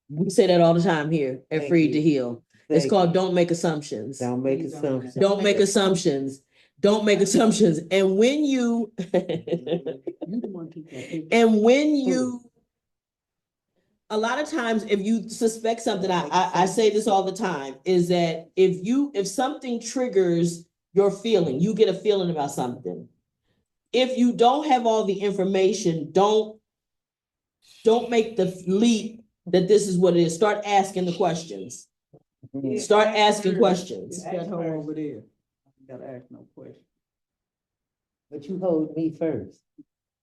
Speaker 1: We say that all the time here at
Speaker 3: Thank
Speaker 1: Free
Speaker 3: you.
Speaker 1: to Heal. It's
Speaker 3: Thank
Speaker 1: called
Speaker 3: you.
Speaker 1: Don't Make Assumptions.
Speaker 3: Don't make assumptions.
Speaker 1: Don't make assumptions. Don't make assumptions. And when you a lot of times if you suspect something, I say this all the time, is that if something triggers your feeling, you get a feeling about something. If you don't have all the information, don't make the leap that this is what it is. Start asking the questions. Start asking questions.
Speaker 5: It's that hole over there. You gotta ask no question.
Speaker 3: But you hold me first.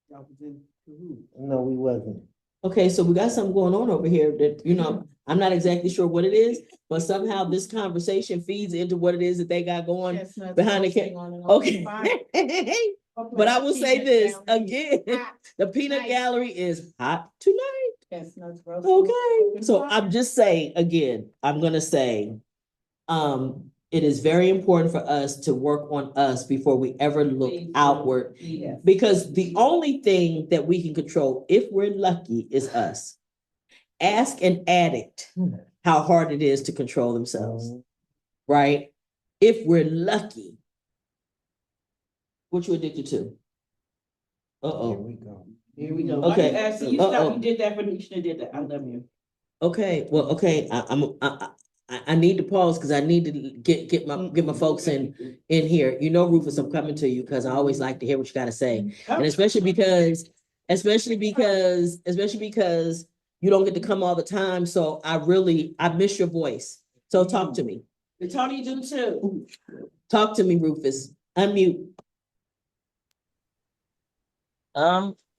Speaker 5: Y'all was in cahoots.
Speaker 3: No, we wasn't.
Speaker 1: Okay, so we got something going on over here that, I'm not exactly sure what it is, but somehow this conversation feeds into what it is that they got going
Speaker 2: Chestnuts
Speaker 1: behind the
Speaker 2: roasting
Speaker 1: camera.
Speaker 2: on an
Speaker 1: Okay.
Speaker 2: open fire.
Speaker 1: But I will say this
Speaker 2: Peanut
Speaker 1: again,
Speaker 2: gallery hot
Speaker 1: the peanut
Speaker 2: tonight.
Speaker 1: gallery is hot tonight.
Speaker 2: Chestnuts roasting.
Speaker 1: Okay, so I'm just saying, again, I'm gonna say, it is very important for us to work on us before we ever look outward.
Speaker 2: Yes.
Speaker 1: Because the only thing that we can control, if we're lucky, is us. Ask an addict how hard it is to control themselves, right? If we're lucky. What you addicted to?
Speaker 3: Here
Speaker 1: Uh-oh.
Speaker 3: we go.
Speaker 4: Here we go.
Speaker 1: Okay.
Speaker 4: You
Speaker 1: Uh-oh.
Speaker 4: did that for me. You should have did that. I love you.
Speaker 1: Okay, well, okay, I need to pause because I need to get my folks in here. Rufus, I'm coming to you because I always like to hear what you gotta say. And especially because You don't get to come all the time, so I miss your voice. So talk to me.
Speaker 4: And Tony do too.
Speaker 1: Talk to me, Rufus. Unmute.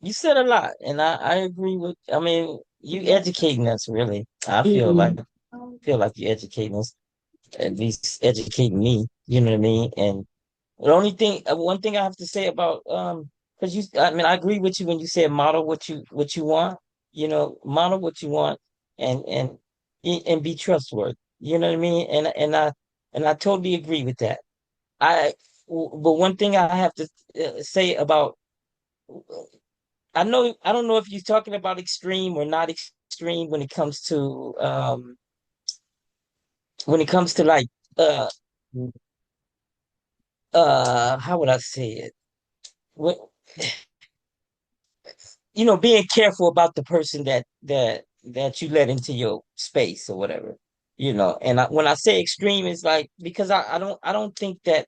Speaker 6: You said a lot, and I agree with. I mean, you educating us really. I feel like you're educating us, at least educating me. You know what I mean? And the only thing, one thing I have to say about because I mean, I agree with you when you said model what you want. You know, model what you want, and and be trustworthy. You know what I mean? And I totally agree with that. But one thing I have to say about I don't know if you're talking about extreme or not extreme when it comes to like uh how would I say it? When, being careful about the person that you let into your space or whatever. And when I say extreme, it's like because I don't think that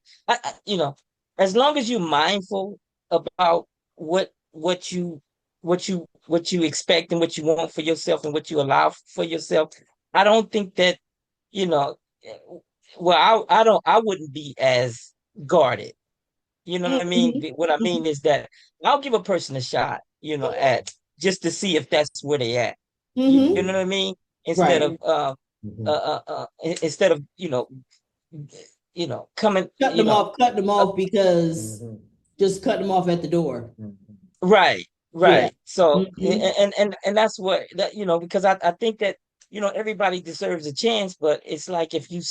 Speaker 6: as long as you're mindful about what you expect and what you want for yourself and what you allow for yourself, I don't think that you know well I wouldn't be as guarded. You know what I mean?
Speaker 1: Mhm.
Speaker 6: What I mean is that I'll give a person a shot, at just to see if that's where they at. You
Speaker 1: Mhm.
Speaker 6: know what I mean? Instead
Speaker 1: Right.
Speaker 6: of instead of coming,
Speaker 1: Cutting them
Speaker 6: uh,
Speaker 1: off because
Speaker 3: Mhm.
Speaker 1: just cut them off at the door.
Speaker 3: Mhm.
Speaker 6: right,
Speaker 1: Yeah.
Speaker 6: right. So
Speaker 1: Mhm.
Speaker 6: and that's what that because I think that everybody deserves a chance, but it's like if you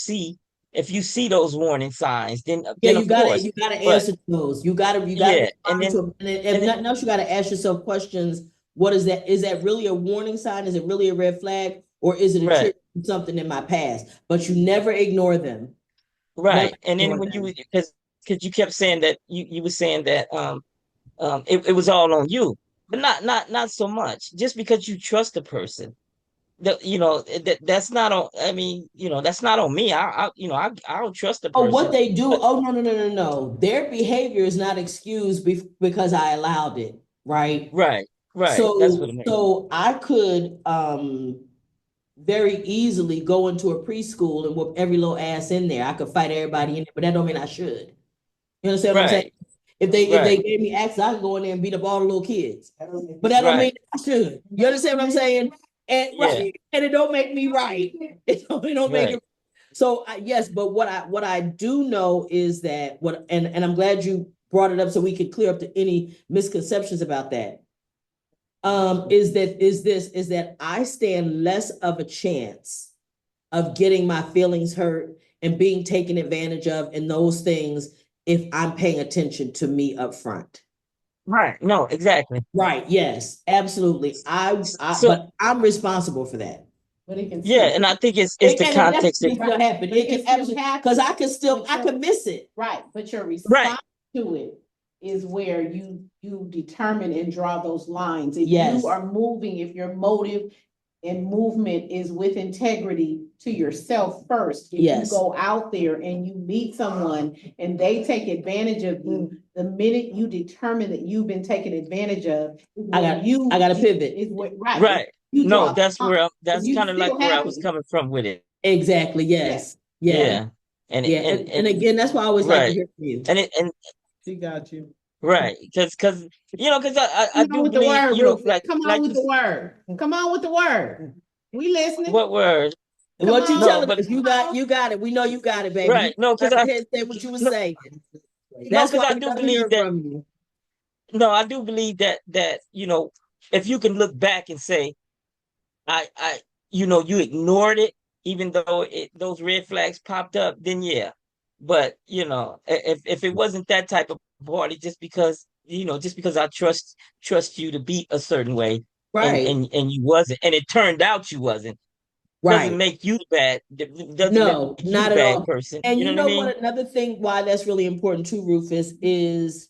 Speaker 6: see those warning signs,
Speaker 1: Yeah,
Speaker 6: then of course,
Speaker 1: you gotta
Speaker 6: but
Speaker 1: answer those. You gotta
Speaker 6: yeah,
Speaker 1: respond to them. And if
Speaker 6: and then
Speaker 1: nothing else, you gotta ask yourself questions. What is that? Is that really a warning sign? Is it really a red flag? Or is it a
Speaker 6: right.
Speaker 1: trigger from something in my past? But you never ignore them. Never
Speaker 6: Right. And then
Speaker 1: ignore
Speaker 6: when
Speaker 1: them.
Speaker 6: because you kept saying that you were saying that it was all on you, but not so much. Just because you trust the person, that's not on. I mean, that's not on me. I don't trust the
Speaker 1: Oh, what
Speaker 6: person.
Speaker 1: they do?
Speaker 6: But
Speaker 1: Oh, no, no, no, no, no. Their behavior is not excused because I allowed it, right?
Speaker 6: right, right. That's what
Speaker 1: So,
Speaker 6: I meant.
Speaker 1: so I could very easily go into a preschool and whoop every little ass in there. I could fight everybody in there, but that don't mean I should. You understand what I'm saying?
Speaker 6: Right,
Speaker 1: If they
Speaker 6: right,
Speaker 1: gave me access, I could go in there and beat up all the little kids. But that don't mean
Speaker 6: right.
Speaker 1: I should. You understand what I'm saying? And
Speaker 6: Yeah,
Speaker 1: right, and it don't make me right. It don't make
Speaker 6: right,
Speaker 1: it. So yes, but what I do know is that and I'm glad you brought it up so we could clear up any misconceptions about that. Is that I stand less of a chance of getting my feelings hurt and being taken advantage of and those things if I'm paying attention to me up front.
Speaker 6: right. No, exactly.
Speaker 1: Right. Yes, absolutely.
Speaker 6: So
Speaker 1: But I'm responsible for that.
Speaker 2: But it can
Speaker 6: yeah,
Speaker 2: still,
Speaker 6: and I think it's the
Speaker 1: And it
Speaker 6: context
Speaker 1: definitely
Speaker 6: that
Speaker 1: still happen.
Speaker 2: but
Speaker 1: It can absolutely, because I could miss it.
Speaker 2: right, but your
Speaker 6: right,
Speaker 2: response to it is where you determine and draw those lines. If
Speaker 1: Yes.
Speaker 2: you are moving, if your motive and movement is with integrity to yourself first. If you
Speaker 1: Yes.
Speaker 2: go out there and you meet someone and they take advantage of you, the minute you determine that you've been taken advantage of,
Speaker 1: I gotta pivot.
Speaker 2: is what, right.
Speaker 6: right.
Speaker 2: You
Speaker 6: No,
Speaker 2: draw the
Speaker 6: that's
Speaker 2: line.
Speaker 6: where that's
Speaker 2: You
Speaker 6: kind of like
Speaker 2: still
Speaker 6: where I
Speaker 2: have
Speaker 6: was
Speaker 2: it.
Speaker 6: coming from with it.
Speaker 1: Exactly. Yes. Yeah.
Speaker 6: Yeah. And
Speaker 1: Yeah. And again, that's why I always like to
Speaker 6: right.
Speaker 1: hear from you.
Speaker 6: And
Speaker 5: She got you.
Speaker 6: right. Because I
Speaker 2: Come on
Speaker 6: do
Speaker 2: with the
Speaker 6: believe,
Speaker 2: word, Rufus.
Speaker 6: like
Speaker 2: Come on
Speaker 6: like
Speaker 2: with
Speaker 6: you
Speaker 2: the word. Come on with the word. We listening.
Speaker 6: what word?
Speaker 1: And
Speaker 2: Come
Speaker 1: what you
Speaker 2: on.
Speaker 6: No,
Speaker 1: telling
Speaker 6: but
Speaker 1: us, you got it. We know you got it, baby.
Speaker 6: right.
Speaker 1: You got to head say what you were
Speaker 6: No,
Speaker 1: saying.
Speaker 6: no,
Speaker 1: That's
Speaker 6: because
Speaker 1: why
Speaker 6: I
Speaker 1: we
Speaker 6: do
Speaker 1: love
Speaker 6: believe
Speaker 1: hearing
Speaker 6: that
Speaker 1: from you.
Speaker 6: no, I do believe that if you can look back and say I you ignored it even though those red flags popped up, then yeah. But if it wasn't that type of party, just because I trust you to be a certain way,
Speaker 1: Right.
Speaker 6: and you wasn't, and it turned out you wasn't, doesn't
Speaker 1: Right.
Speaker 6: make you doesn't make
Speaker 1: No,
Speaker 6: you the
Speaker 1: not at
Speaker 6: bad
Speaker 1: all.
Speaker 6: person.
Speaker 1: And
Speaker 6: You know
Speaker 1: you
Speaker 6: what I
Speaker 1: know
Speaker 6: mean?
Speaker 1: what? Another thing why that's really important too, Rufus, is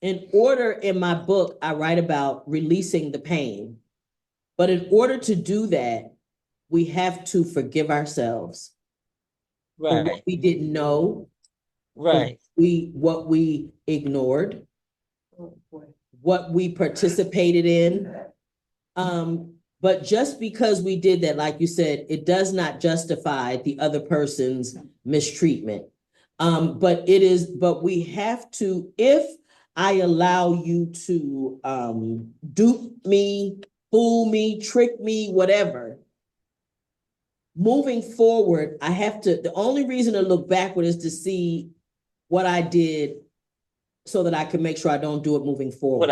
Speaker 1: in order in my book, I write about releasing the pain. But in order to do that, we have to forgive ourselves for what
Speaker 6: Right,
Speaker 1: we didn't know, for
Speaker 6: right,
Speaker 1: what we ignored, what we participated in. But just because we did that, like you said, it does not justify the other person's mistreatment. But we have to, if I allow you to dupe me, fool me, trick me, whatever, moving forward, I have to, the only reason to look backward is to see what I did so that I can make sure I don't do it moving forward.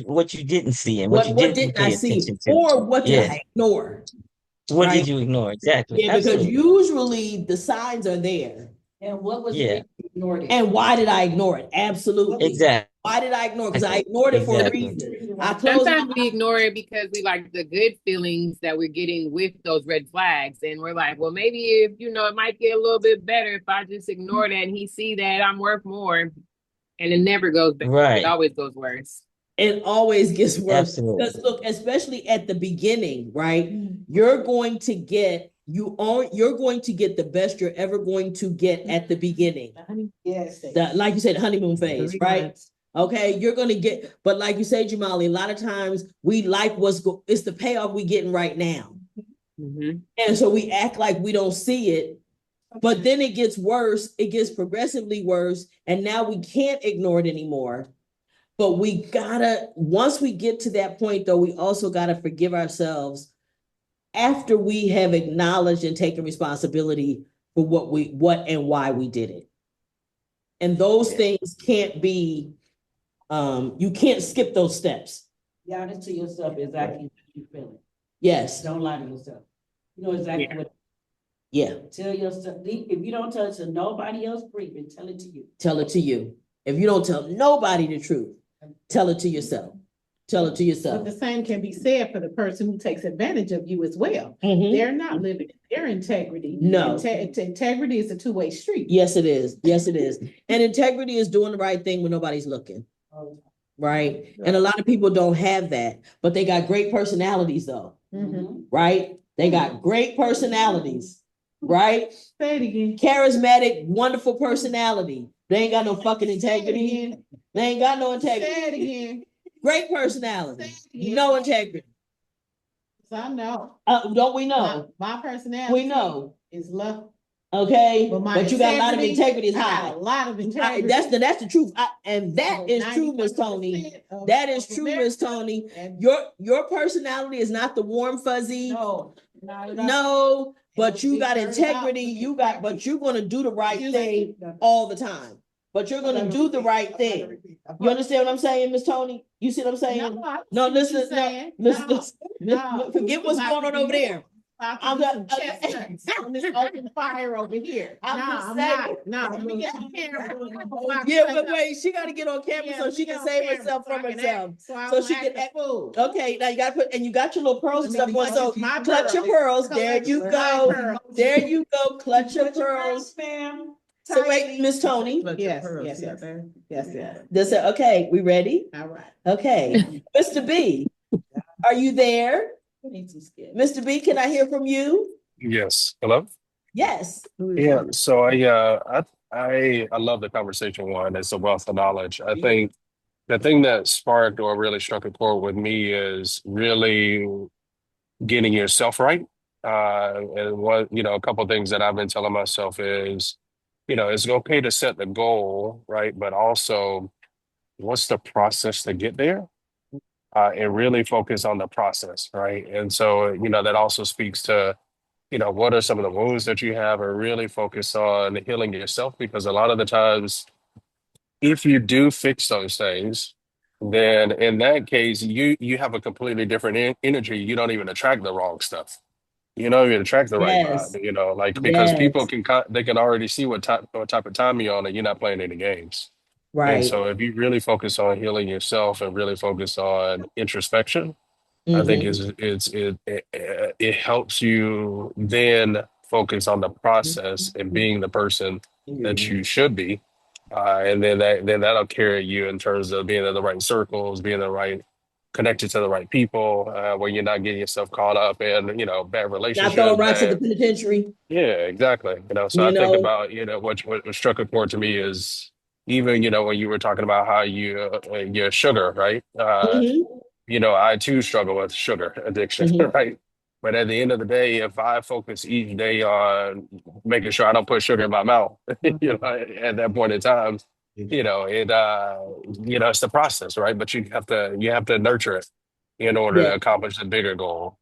Speaker 6: What you didn't see and what you
Speaker 1: What
Speaker 6: didn't
Speaker 1: didn't I
Speaker 6: pay
Speaker 1: see?
Speaker 6: attention to.
Speaker 1: Or what did
Speaker 6: Yeah.
Speaker 1: I ignore?
Speaker 6: What
Speaker 1: Right?
Speaker 6: did you ignore? Exactly.
Speaker 1: Yeah, because
Speaker 6: Absolutely.
Speaker 1: usually the signs are there.
Speaker 4: And what was
Speaker 6: Yeah.
Speaker 4: it you ignored it?
Speaker 1: And why did I ignore it? Absolutely.
Speaker 6: Exactly.
Speaker 1: Why did I ignore it? Because I ignored it for a
Speaker 6: Exactly.
Speaker 1: reason. I closed my
Speaker 7: Sometimes we ignore it because we like the good feelings that we're getting with those red flags. And we're like, well, maybe if, it might get a little bit better if I just ignore that and he see that I'm worth more. And it never goes better. It
Speaker 6: Right.
Speaker 7: always goes worse.
Speaker 1: It always gets worse.
Speaker 6: Absolutely.
Speaker 1: Because look, especially at the beginning, right? You're going to get the best you're ever going to get at the beginning.
Speaker 2: Yes.
Speaker 1: Like you said, honeymoon phase,
Speaker 2: 3
Speaker 1: right?
Speaker 2: months.
Speaker 1: Okay, you're gonna get, but like you say, Jamali, a lot of times we like it's the payoff we getting right now.
Speaker 7: Mhm.
Speaker 1: And so we act like we don't see it, but then it gets worse, it gets progressively worse, and now we can't ignore it anymore. But once we get to that point, though, we also gotta forgive ourselves after we have acknowledged and taken responsibility for what and why we did it. And those things can't be, you can't skip those steps.
Speaker 4: Be honest to yourself exactly what you're feeling.
Speaker 1: Yes,
Speaker 4: Don't lie to yourself. You know exactly what.
Speaker 1: yeah,
Speaker 4: Tell yourself, if you don't tell it to nobody else, breathing, tell it to you.
Speaker 1: tell it to you. If you don't tell nobody the truth, tell it to yourself. Tell it to
Speaker 2: But
Speaker 1: yourself.
Speaker 2: the same can be said for the person who takes advantage of you as well.
Speaker 1: Mhm.
Speaker 2: They're not living their integrity.
Speaker 1: No.
Speaker 2: Integrity is a two-way street.
Speaker 1: Yes, it is. Yes, it is. And integrity is doing the right thing when nobody's looking. Right? And a lot of people don't have that, but they got great personalities though.
Speaker 2: Mhm.
Speaker 1: Right? They got great personalities. Right?
Speaker 2: Say it again.
Speaker 1: Charismatic, wonderful personality. They ain't got no fucking
Speaker 2: Say it
Speaker 1: integrity.
Speaker 2: again.
Speaker 1: They ain't got no
Speaker 2: Say
Speaker 1: integrity.
Speaker 2: it again.
Speaker 1: Great personality.
Speaker 2: Say it again.
Speaker 1: No integrity.
Speaker 2: So I know.
Speaker 1: Don't we know?
Speaker 2: My personality.
Speaker 1: We know.
Speaker 2: Is love.
Speaker 1: Okay.
Speaker 2: But my
Speaker 1: But you got a lot of integrity is
Speaker 2: I got
Speaker 1: high.
Speaker 2: a lot of integrity.
Speaker 1: That's the truth. And that is true, Miss Tony. That is true, Miss Tony. Your personality is not the warm fuzzy.
Speaker 2: No, not at all.
Speaker 1: No, but you
Speaker 2: It
Speaker 1: got
Speaker 2: turns
Speaker 1: integrity.
Speaker 2: out-
Speaker 1: But you're gonna do the right thing all the time. But you're gonna do the right thing. You understand what I'm saying, Miss Tony? You see what I'm saying?
Speaker 2: No, I
Speaker 1: No,
Speaker 2: see what
Speaker 1: listen,
Speaker 2: you're saying.
Speaker 1: listen,
Speaker 2: No,
Speaker 1: listen.
Speaker 2: no.
Speaker 1: Forget what's going on over there.
Speaker 2: I'm some chestnuts on this open fire over here.
Speaker 1: I'm
Speaker 2: Nah,
Speaker 1: just
Speaker 2: I'm
Speaker 1: saying.
Speaker 2: not. Let me get on camera.
Speaker 1: Yeah, but wait, she got to get on camera so she can save herself from herself. So she can act.
Speaker 2: fool.
Speaker 1: Okay, now you got to you got your little pearls and
Speaker 2: Let
Speaker 1: stuff
Speaker 2: me
Speaker 1: on. So
Speaker 2: my
Speaker 1: clutch your pearls. There you
Speaker 2: My
Speaker 1: go.
Speaker 2: pearls.
Speaker 1: There you go. Clutch your pearls.
Speaker 4: Ma'am.
Speaker 1: So wait, Miss Tony.
Speaker 2: Yes.
Speaker 1: This okay. We ready?
Speaker 2: All right.
Speaker 1: Okay, Mr. B, are you there?
Speaker 2: Need some skin.
Speaker 1: Mr. B, can I hear from you?
Speaker 8: Yes. Hello?
Speaker 1: Yes.
Speaker 8: Yeah. So I love the conversation one. It's a wealth of knowledge. I think the thing that sparked or really struck a chord with me is really getting yourself right. And a couple of things that I've been telling myself is, it's okay to set the goal, right? But also, what's the process to get there? And really focus on the process, right? And so, that also speaks to what are some of the wounds that you have, or really focus on healing yourself, because a lot of the times, if you do fix those things, then in that case, you have a completely different energy. You don't even attract the wrong stuff. You attract the right
Speaker 1: Yes.
Speaker 8: vibe, like, because
Speaker 1: Yes.
Speaker 8: people they can already see what type of time you're on, and you're not playing any games. And
Speaker 1: Right.
Speaker 8: so if you really focus on healing yourself and really focus on introspection, I think
Speaker 1: Mhm.
Speaker 8: it helps you then focus on the process and being the person that you should be, and then that'll carry you in terms of being in the right circles, being the right connected to the right people, where you're not getting yourself caught up in bad
Speaker 1: Not throwing
Speaker 8: relationships.
Speaker 1: rocks at the penitentiary.
Speaker 8: Yeah, exactly. So
Speaker 1: You
Speaker 8: I think
Speaker 1: know.
Speaker 8: about what struck a chord to me is even when you were talking about how you're sugar, right?
Speaker 1: Mhm.
Speaker 8: I too struggle with sugar addiction,
Speaker 1: Mhm.
Speaker 8: right? But at the end of the day, if I focus each day on making sure I don't put sugar in my mouth, at that point in time, it's the process, right? But you have to nurture it in order
Speaker 1: Yeah,
Speaker 8: to accomplish the bigger goal.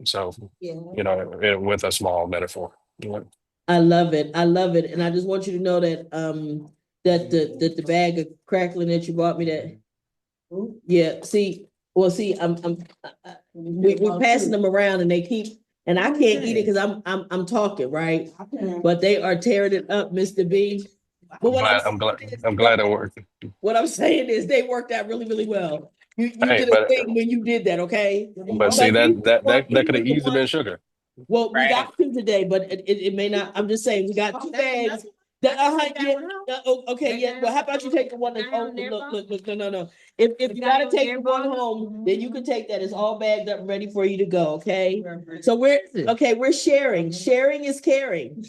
Speaker 8: So, with a small metaphor.
Speaker 1: I love it. I love it. And I just want you to know that the bag of crackling that you bought me that. Yeah, see, we're passing them around and they keep, and I can't eat it because I'm talking, right? But they are tearing it up, Mr. B. But
Speaker 8: I'm
Speaker 1: what I'm
Speaker 8: glad. I'm
Speaker 1: saying
Speaker 8: glad.
Speaker 1: is,
Speaker 8: I'm glad it worked.
Speaker 1: what I'm saying is they worked out really, really well. You
Speaker 8: Hey,
Speaker 1: did a
Speaker 8: but
Speaker 1: thing when you did that, okay?
Speaker 8: but see that
Speaker 1: He
Speaker 8: could
Speaker 1: was
Speaker 8: have
Speaker 1: the
Speaker 8: easily
Speaker 1: one.
Speaker 8: been sugar.
Speaker 1: Well, we
Speaker 7: Right.
Speaker 1: got two today, but it may not, I'm just saying, we got two bags. Okay, yeah, well, how about you take the one that's, look, no. If you gotta take the one home, then you can take that, it's all bagged up, and ready for you to go, okay? So we're sharing, sharing is caring.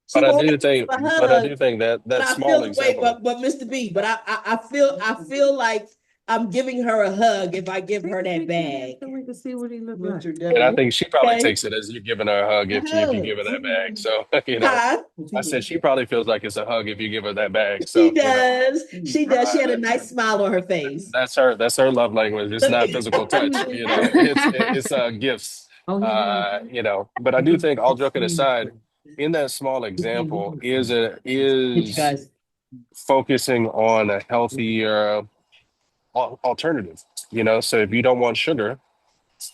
Speaker 1: She
Speaker 8: But I
Speaker 1: won't
Speaker 8: do think,
Speaker 1: have a
Speaker 8: but I
Speaker 1: hug,
Speaker 8: do think that
Speaker 1: but
Speaker 8: that
Speaker 1: I
Speaker 8: small
Speaker 1: feel the way,
Speaker 8: example,
Speaker 1: but Mr. B, but I feel like I'm giving her a hug if I give her that bag.
Speaker 5: So we can see what he look like.
Speaker 8: and I think she probably
Speaker 1: Okay?
Speaker 8: takes it as you giving her a hug if you give her that bag. So,
Speaker 1: Huh?
Speaker 8: I said she probably feels like it's a hug if you give her that bag.
Speaker 1: She
Speaker 8: So,
Speaker 1: does. She does. She had a
Speaker 8: uh,
Speaker 1: nice smile on her face.
Speaker 8: that's her love language. It's not physical touch. It's gifts.
Speaker 5: Oh,
Speaker 8: But I do think, all joking aside, in that small example
Speaker 1: Get you
Speaker 8: is
Speaker 1: guys.
Speaker 8: focusing on a healthier alternative. So if you don't want sugar,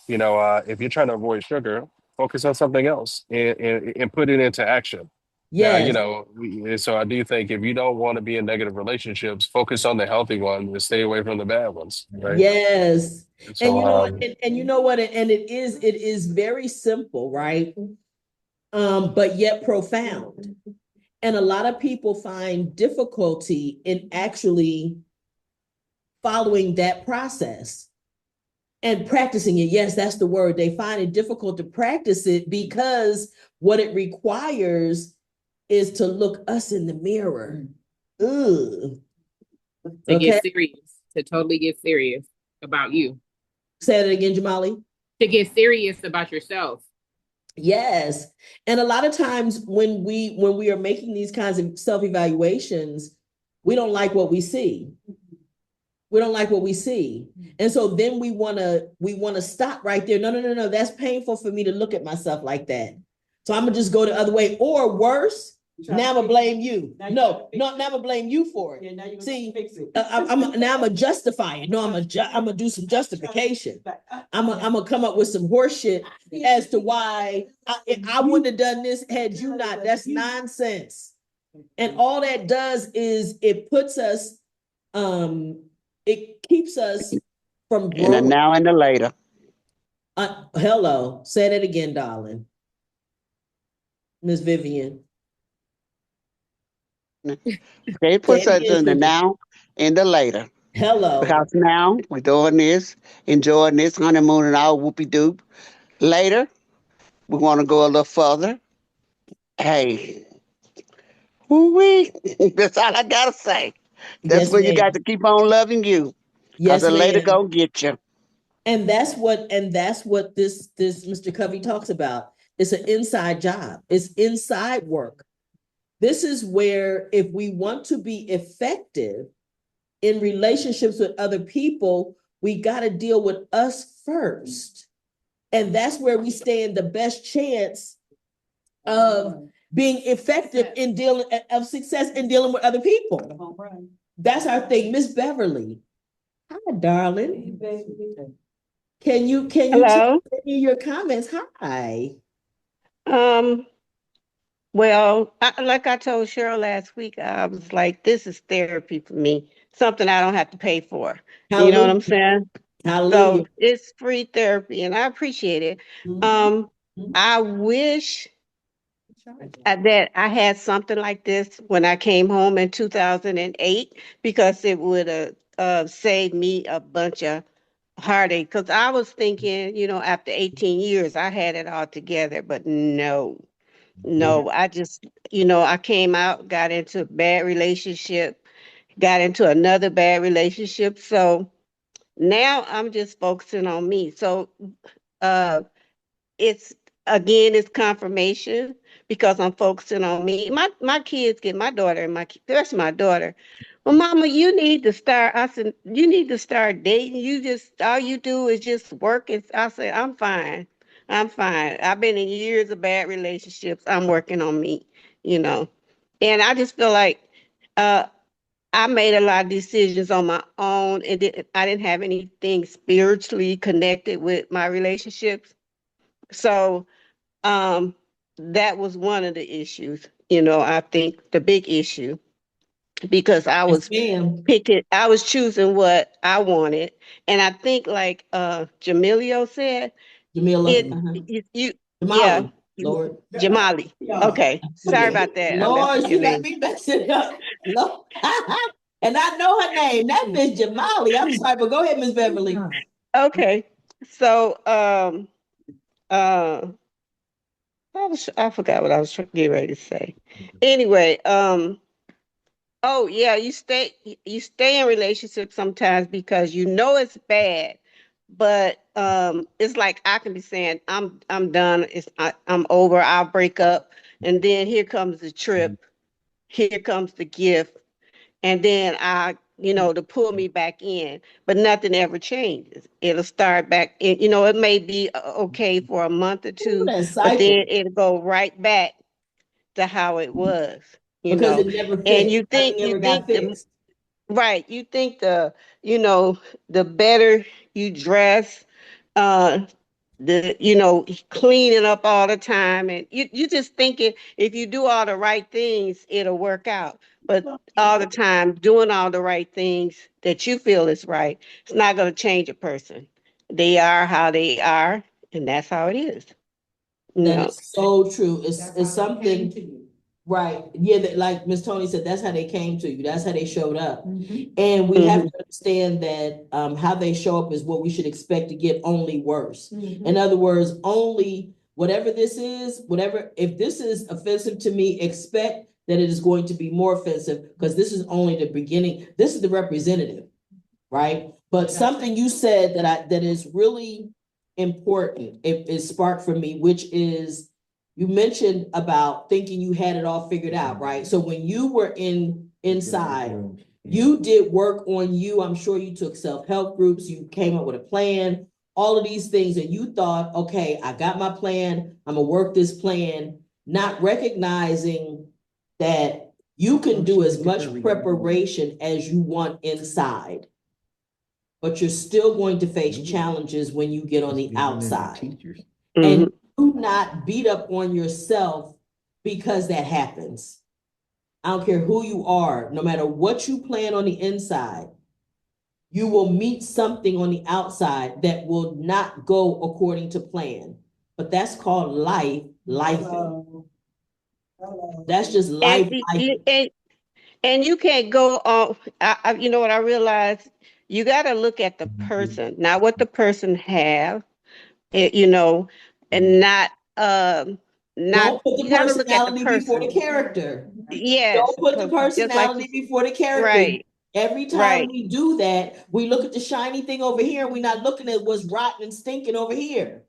Speaker 8: if you're trying to avoid sugar, focus on something else and put it into action. Now,
Speaker 1: Yes,
Speaker 8: so I do think, if you don't want to be in negative relationships, focus on the healthy ones and stay away from the bad ones, right?
Speaker 1: yes. And
Speaker 8: So,
Speaker 1: you know what? And you know what? And it is very simple, right? But yet profound. And a lot of people find difficulty in actually following that process and practicing it. Yes, that's the word. They find it difficult to practice it because what it requires is to look us in the mirror. Ugh.
Speaker 7: To get
Speaker 1: Okay.
Speaker 7: serious, to totally get serious about you,
Speaker 1: Say it again, Jamali.
Speaker 7: to get serious about yourself.
Speaker 1: Yes. And a lot of times when we are making these kinds of self-evaluations, we don't like what we see. We don't like what we see. And so then we want to stop right there. No. That's painful for me to look at myself like that. So I'm gonna just go the other way. Or worse, now I'm gonna blame you. No, now I'm gonna blame you for it.
Speaker 5: Yeah, now you're gonna
Speaker 1: See,
Speaker 5: fix it.
Speaker 1: now I'm gonna justify it. No, I'm gonna do some justification. I'm gonna come up with some horse shit as to why I wouldn't have done this had you not. That's nonsense. And all that does is it keeps us from
Speaker 9: In the
Speaker 1: growing.
Speaker 9: now and the later.
Speaker 1: Hello, say that again, darling. Miss Vivian.
Speaker 9: Okay, it
Speaker 1: Say
Speaker 9: puts
Speaker 1: it
Speaker 9: us
Speaker 1: again,
Speaker 9: in the
Speaker 1: Vivian.
Speaker 9: now and the later.
Speaker 1: Hello.
Speaker 9: Because now we're doing this, enjoying this honeymoon and all whoopie doop. Later, we want to go a little further. Hey, woo-wee. That's all I gotta say. That's
Speaker 1: Yes,
Speaker 9: where you got
Speaker 1: ma'am.
Speaker 9: to keep on loving you. Cause
Speaker 1: Yes,
Speaker 9: the later
Speaker 1: ma'am.
Speaker 9: gonna get you.
Speaker 1: And that's what this Mr. Covey talks about. It's an inside job. It's inside work. This is where, if we want to be effective in relationships with other people, we got to deal with us first. And that's where we stand the best chance of being effective in dealing of success in dealing with other people. That's our thing. Miss Beverly. Hi, darling. Can you
Speaker 10: Hello.
Speaker 1: tell me your comments? Hi.
Speaker 10: Um, like I told Cheryl last week, I was like, this is therapy for me, something I don't have to pay for. You know what
Speaker 1: Hallelujah.
Speaker 10: I'm saying?
Speaker 1: Hallelujah.
Speaker 10: So it's free therapy and I appreciate it.
Speaker 1: Mhm.
Speaker 10: Um, I wish that I had something like this when I came home in 2008 because it would have saved me a bunch of heartache. Because I was thinking, after 18 years, I had it all together, but no. No, I just, I came out, got into a bad relationship, got into another bad relationship. So Now I'm just focusing on me. So uh it's again it's confirmation because I'm focusing on me. My kids get my daughter and especially my daughter. Well, mama, you need to start. I said, you need to start dating. You just all you do is just work. And I said, I'm fine. I'm fine. I've been in years of bad relationships. I'm working on me, you know. And I just feel like uh I made a lot of decisions on my own and I didn't have anything spiritually connected with my relationships. So um, that was one of the issues, I think the big issue because
Speaker 1: Yes, ma'am.
Speaker 10: I was choosing what I wanted. And I think like Jamilio said,
Speaker 1: Jamila,
Speaker 10: it you yeah,
Speaker 1: Jamali, Lord.
Speaker 10: Jamali.
Speaker 1: Yeah.
Speaker 10: Okay. Sorry about that. I messed
Speaker 1: Lord,
Speaker 10: up your
Speaker 1: she got
Speaker 10: name.
Speaker 1: me messed it up. Lord. And I know her name. That Miss Jamali. I'm sorry, but go ahead, Miss Beverly.
Speaker 10: Okay. So uh I forgot what I was getting ready to say. Anyway, oh yeah, you stay in relationships sometimes because you know it's bad, but it's like I can be saying I'm done. I'm over. I'll break up, and then here comes the trip. Here comes the gift, and then to pull me back in. But nothing ever changes. It'll start back. It may be okay for a month or
Speaker 1: Ooh,
Speaker 10: two,
Speaker 1: that
Speaker 10: but then
Speaker 1: cycle.
Speaker 10: it'll go right back to how it was. You
Speaker 1: Because
Speaker 10: know,
Speaker 1: it never
Speaker 10: and
Speaker 1: fit. Nothing
Speaker 10: you
Speaker 1: ever got
Speaker 10: think the
Speaker 1: fixed.
Speaker 10: right, you think the better you dress, uh, cleaning up all the time, and you just thinking if you do all the right things, it'll work out. But all the time, doing all the right things that you feel is right, it's not going to change a person. They are how they are, and that's how it is. You
Speaker 1: That
Speaker 10: know.
Speaker 1: is so true. It's
Speaker 2: That's
Speaker 1: it's
Speaker 2: how they came
Speaker 1: something.
Speaker 2: to you.
Speaker 1: Right. Yeah, that like Miss Tony said, that's how they came to you. That's how they showed up.
Speaker 2: Mhm.
Speaker 1: And we have
Speaker 10: Hmm.
Speaker 1: to understand that how they show up is what we should expect to get only worse.
Speaker 2: Mhm.
Speaker 1: In other words, only whatever this is, whatever, if this is offensive to me, expect that it is going to be more offensive because this is only the beginning. This is the representative, right? But something you said that is really important, it sparked for me, which is you mentioned about thinking you had it all figured out, right? So when you were inside, you did work on you. I'm sure you took self-help groups, you came up with a plan, all of these things, and you thought, okay, I got my plan, I'm gonna work this plan, not recognizing that you can do as much preparation as you want inside, but you're still going to face challenges when you get on the outside.
Speaker 10: Hmm.
Speaker 1: And do not beat up on yourself because that happens. I don't care who you are, no matter what you plan on the inside, you will meet something on the outside that will not go according to plan. But that's called life. That's just
Speaker 10: And,
Speaker 1: life.
Speaker 10: and you can't go on. You know what I realized? You got to look at the person, not what the person have. eh, You know, and not.
Speaker 1: Don't put the
Speaker 10: You got to look at the
Speaker 1: personality before
Speaker 10: person.
Speaker 1: the character.
Speaker 10: Yes,
Speaker 1: Don't put the
Speaker 10: because just like
Speaker 1: personality before the character.
Speaker 10: right,
Speaker 1: Every time
Speaker 10: right,
Speaker 1: we do that, we look at the shiny thing over here and we're not looking at what's rotten and stinking over here.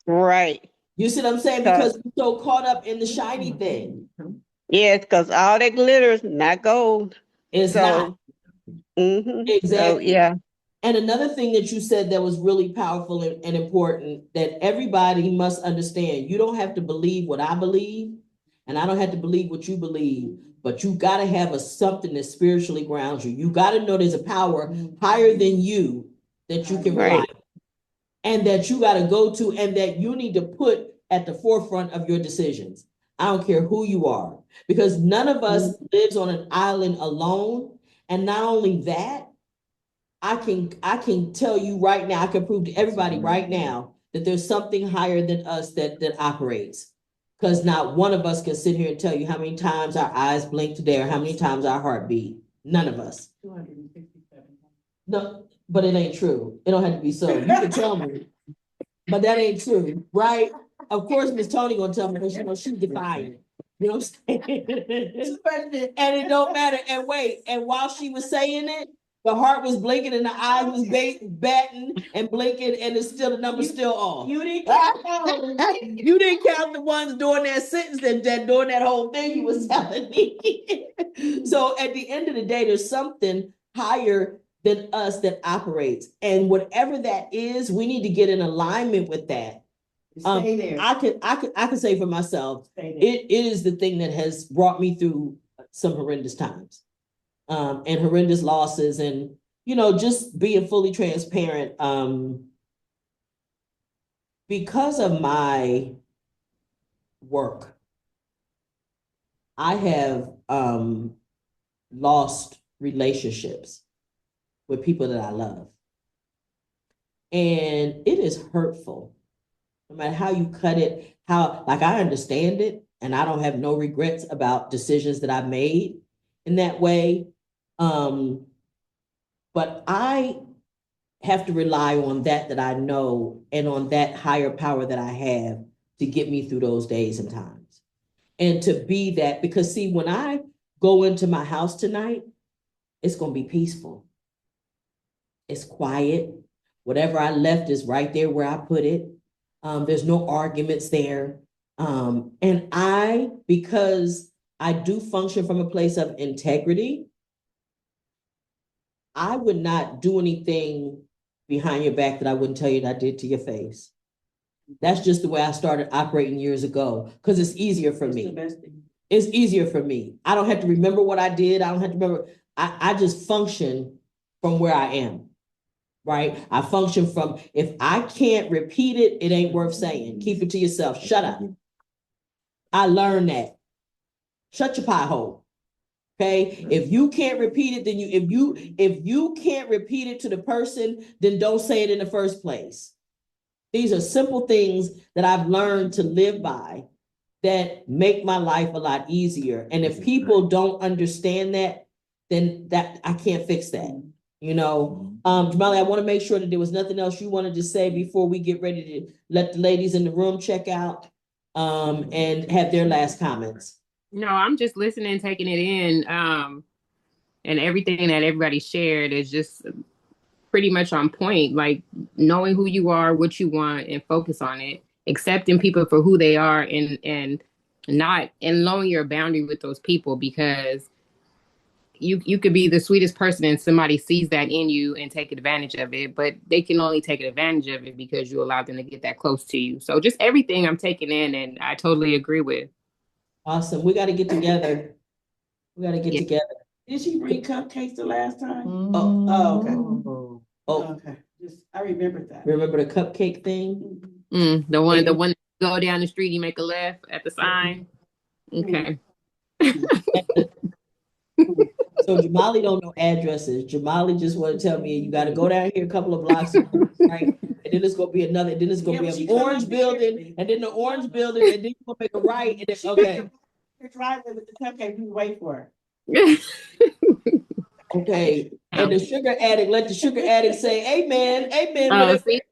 Speaker 10: right.
Speaker 1: You see what I'm saying?
Speaker 10: Cause
Speaker 1: Because we're so caught up in the shiny thing.
Speaker 10: yes, because all that glitters not gold.
Speaker 1: It's not.
Speaker 10: So, so
Speaker 1: Exactly.
Speaker 10: yeah,
Speaker 1: And another thing that you said that was really powerful and important that everybody must understand, you don't have to believe what I believe, and I don't have to believe what you believe, but you got to have something that spiritually grounds you. You got to know there's a power higher than you that you can rely
Speaker 10: right.
Speaker 1: on, and that you got to go to, and that you need to put at the forefront of your decisions. I don't care who you are, because none of us lives on an island alone. And not only that, I can tell you right now, I can prove to everybody right now that there's something higher than us that operates. Because not one of us can sit here and tell you how many times our eyes blink today or how many times our heart beat. None of us.
Speaker 2: 267.
Speaker 1: No, but it ain't true. It don't have to be so. You can tell me, but that ain't true, right? Of course, Miss Tony gonna tell me because she's defiant. You know what I'm saying? And it don't matter. And wait, and while she was saying it, The heart was blinking and the eyes was batting and blinking, and it's still, the number's still off.
Speaker 2: You didn't count.
Speaker 1: You didn't count the ones during that sentence that during that whole thing you was telling me. So at the end of the day, there's something higher than us that operates. And whatever that is, we need to get in alignment with that.
Speaker 2: Stay there.
Speaker 1: I could say for myself,
Speaker 2: Stay there.
Speaker 1: it is the thing that has brought me through some horrendous times. And horrendous losses, and just being fully transparent. Because of my work, I have lost relationships with people that I love. And it is hurtful. No matter how you cut it, I understand it, and I don't have no regrets about decisions that I've made in that way. But I have to rely on that I know, and on that higher power that I have to get me through those days and times. And to be that, because see, when I go into my house tonight, it's going to be peaceful. It's quiet. Whatever I left is right there where I put it. There's no arguments there. And because I do function from a place of integrity, I would not do anything behind your back that I wouldn't tell you that I did to your face. That's just the way I started operating years ago, because it's easier for me. It's easier for me. I don't have to remember what I did. I don't have to remember. I just function from where I am, right? I function from, if I can't repeat it, it ain't worth saying. Keep it to yourself. Shut up. I learned that. Shut your pie hole. Okay, if you can't repeat it, then if you can't repeat it to the person, then don't say it in the first place. These are simple things that I've learned to live by that make my life a lot easier. And if people don't understand that, then that I can't fix that. Jamali, I want to make sure that there was nothing else you wanted to say before we get ready to let the ladies in the room check out and have their last comments.
Speaker 7: No, I'm just listening, taking it in. And everything that everybody shared is just pretty much on point. Like knowing who you are, what you want, and focus on it. Accepting people for who they are, and lowering your boundary with those people, because you could be the sweetest person and somebody sees that in you and take advantage of it, but they can only take advantage of it because you allowed them to get that close to you. So just everything I'm taking in, and I totally agree with.
Speaker 1: Awesome. We got to get together. Together.
Speaker 4: Did she bring cupcakes the last time?
Speaker 1: Oh,
Speaker 4: okay.
Speaker 1: Oh,
Speaker 4: okay. I remembered that.
Speaker 1: Remember the cupcake thing?
Speaker 7: The one that go down the street, you make a left at the sign. Okay.
Speaker 1: So Jamali don't know addresses. Jamali just want to tell me you got to go down here a couple of blocks, right? And then it's gonna be another. Then it's gonna be an orange building, and then the orange building, and then you're gonna make a right. And then okay.
Speaker 4: Your driveway with the cupcake, you wait for her.
Speaker 1: Okay. And the sugar addict, let the sugar addict say, "Amen, amen."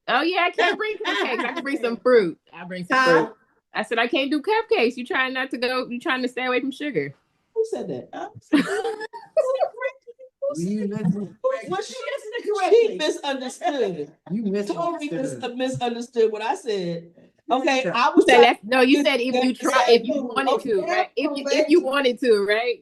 Speaker 7: Oh yeah, I can't bring cupcakes. I can bring some fruit. I bring some fruit. I said I can't do cupcakes. You trying not to go? You trying to stay away from sugar?
Speaker 1: Who said that?
Speaker 5: You
Speaker 1: She misunderstood.
Speaker 5: You
Speaker 1: totally misunderstood what I said. Okay, I was
Speaker 7: you said if you wanted to, right? If you wanted to, right?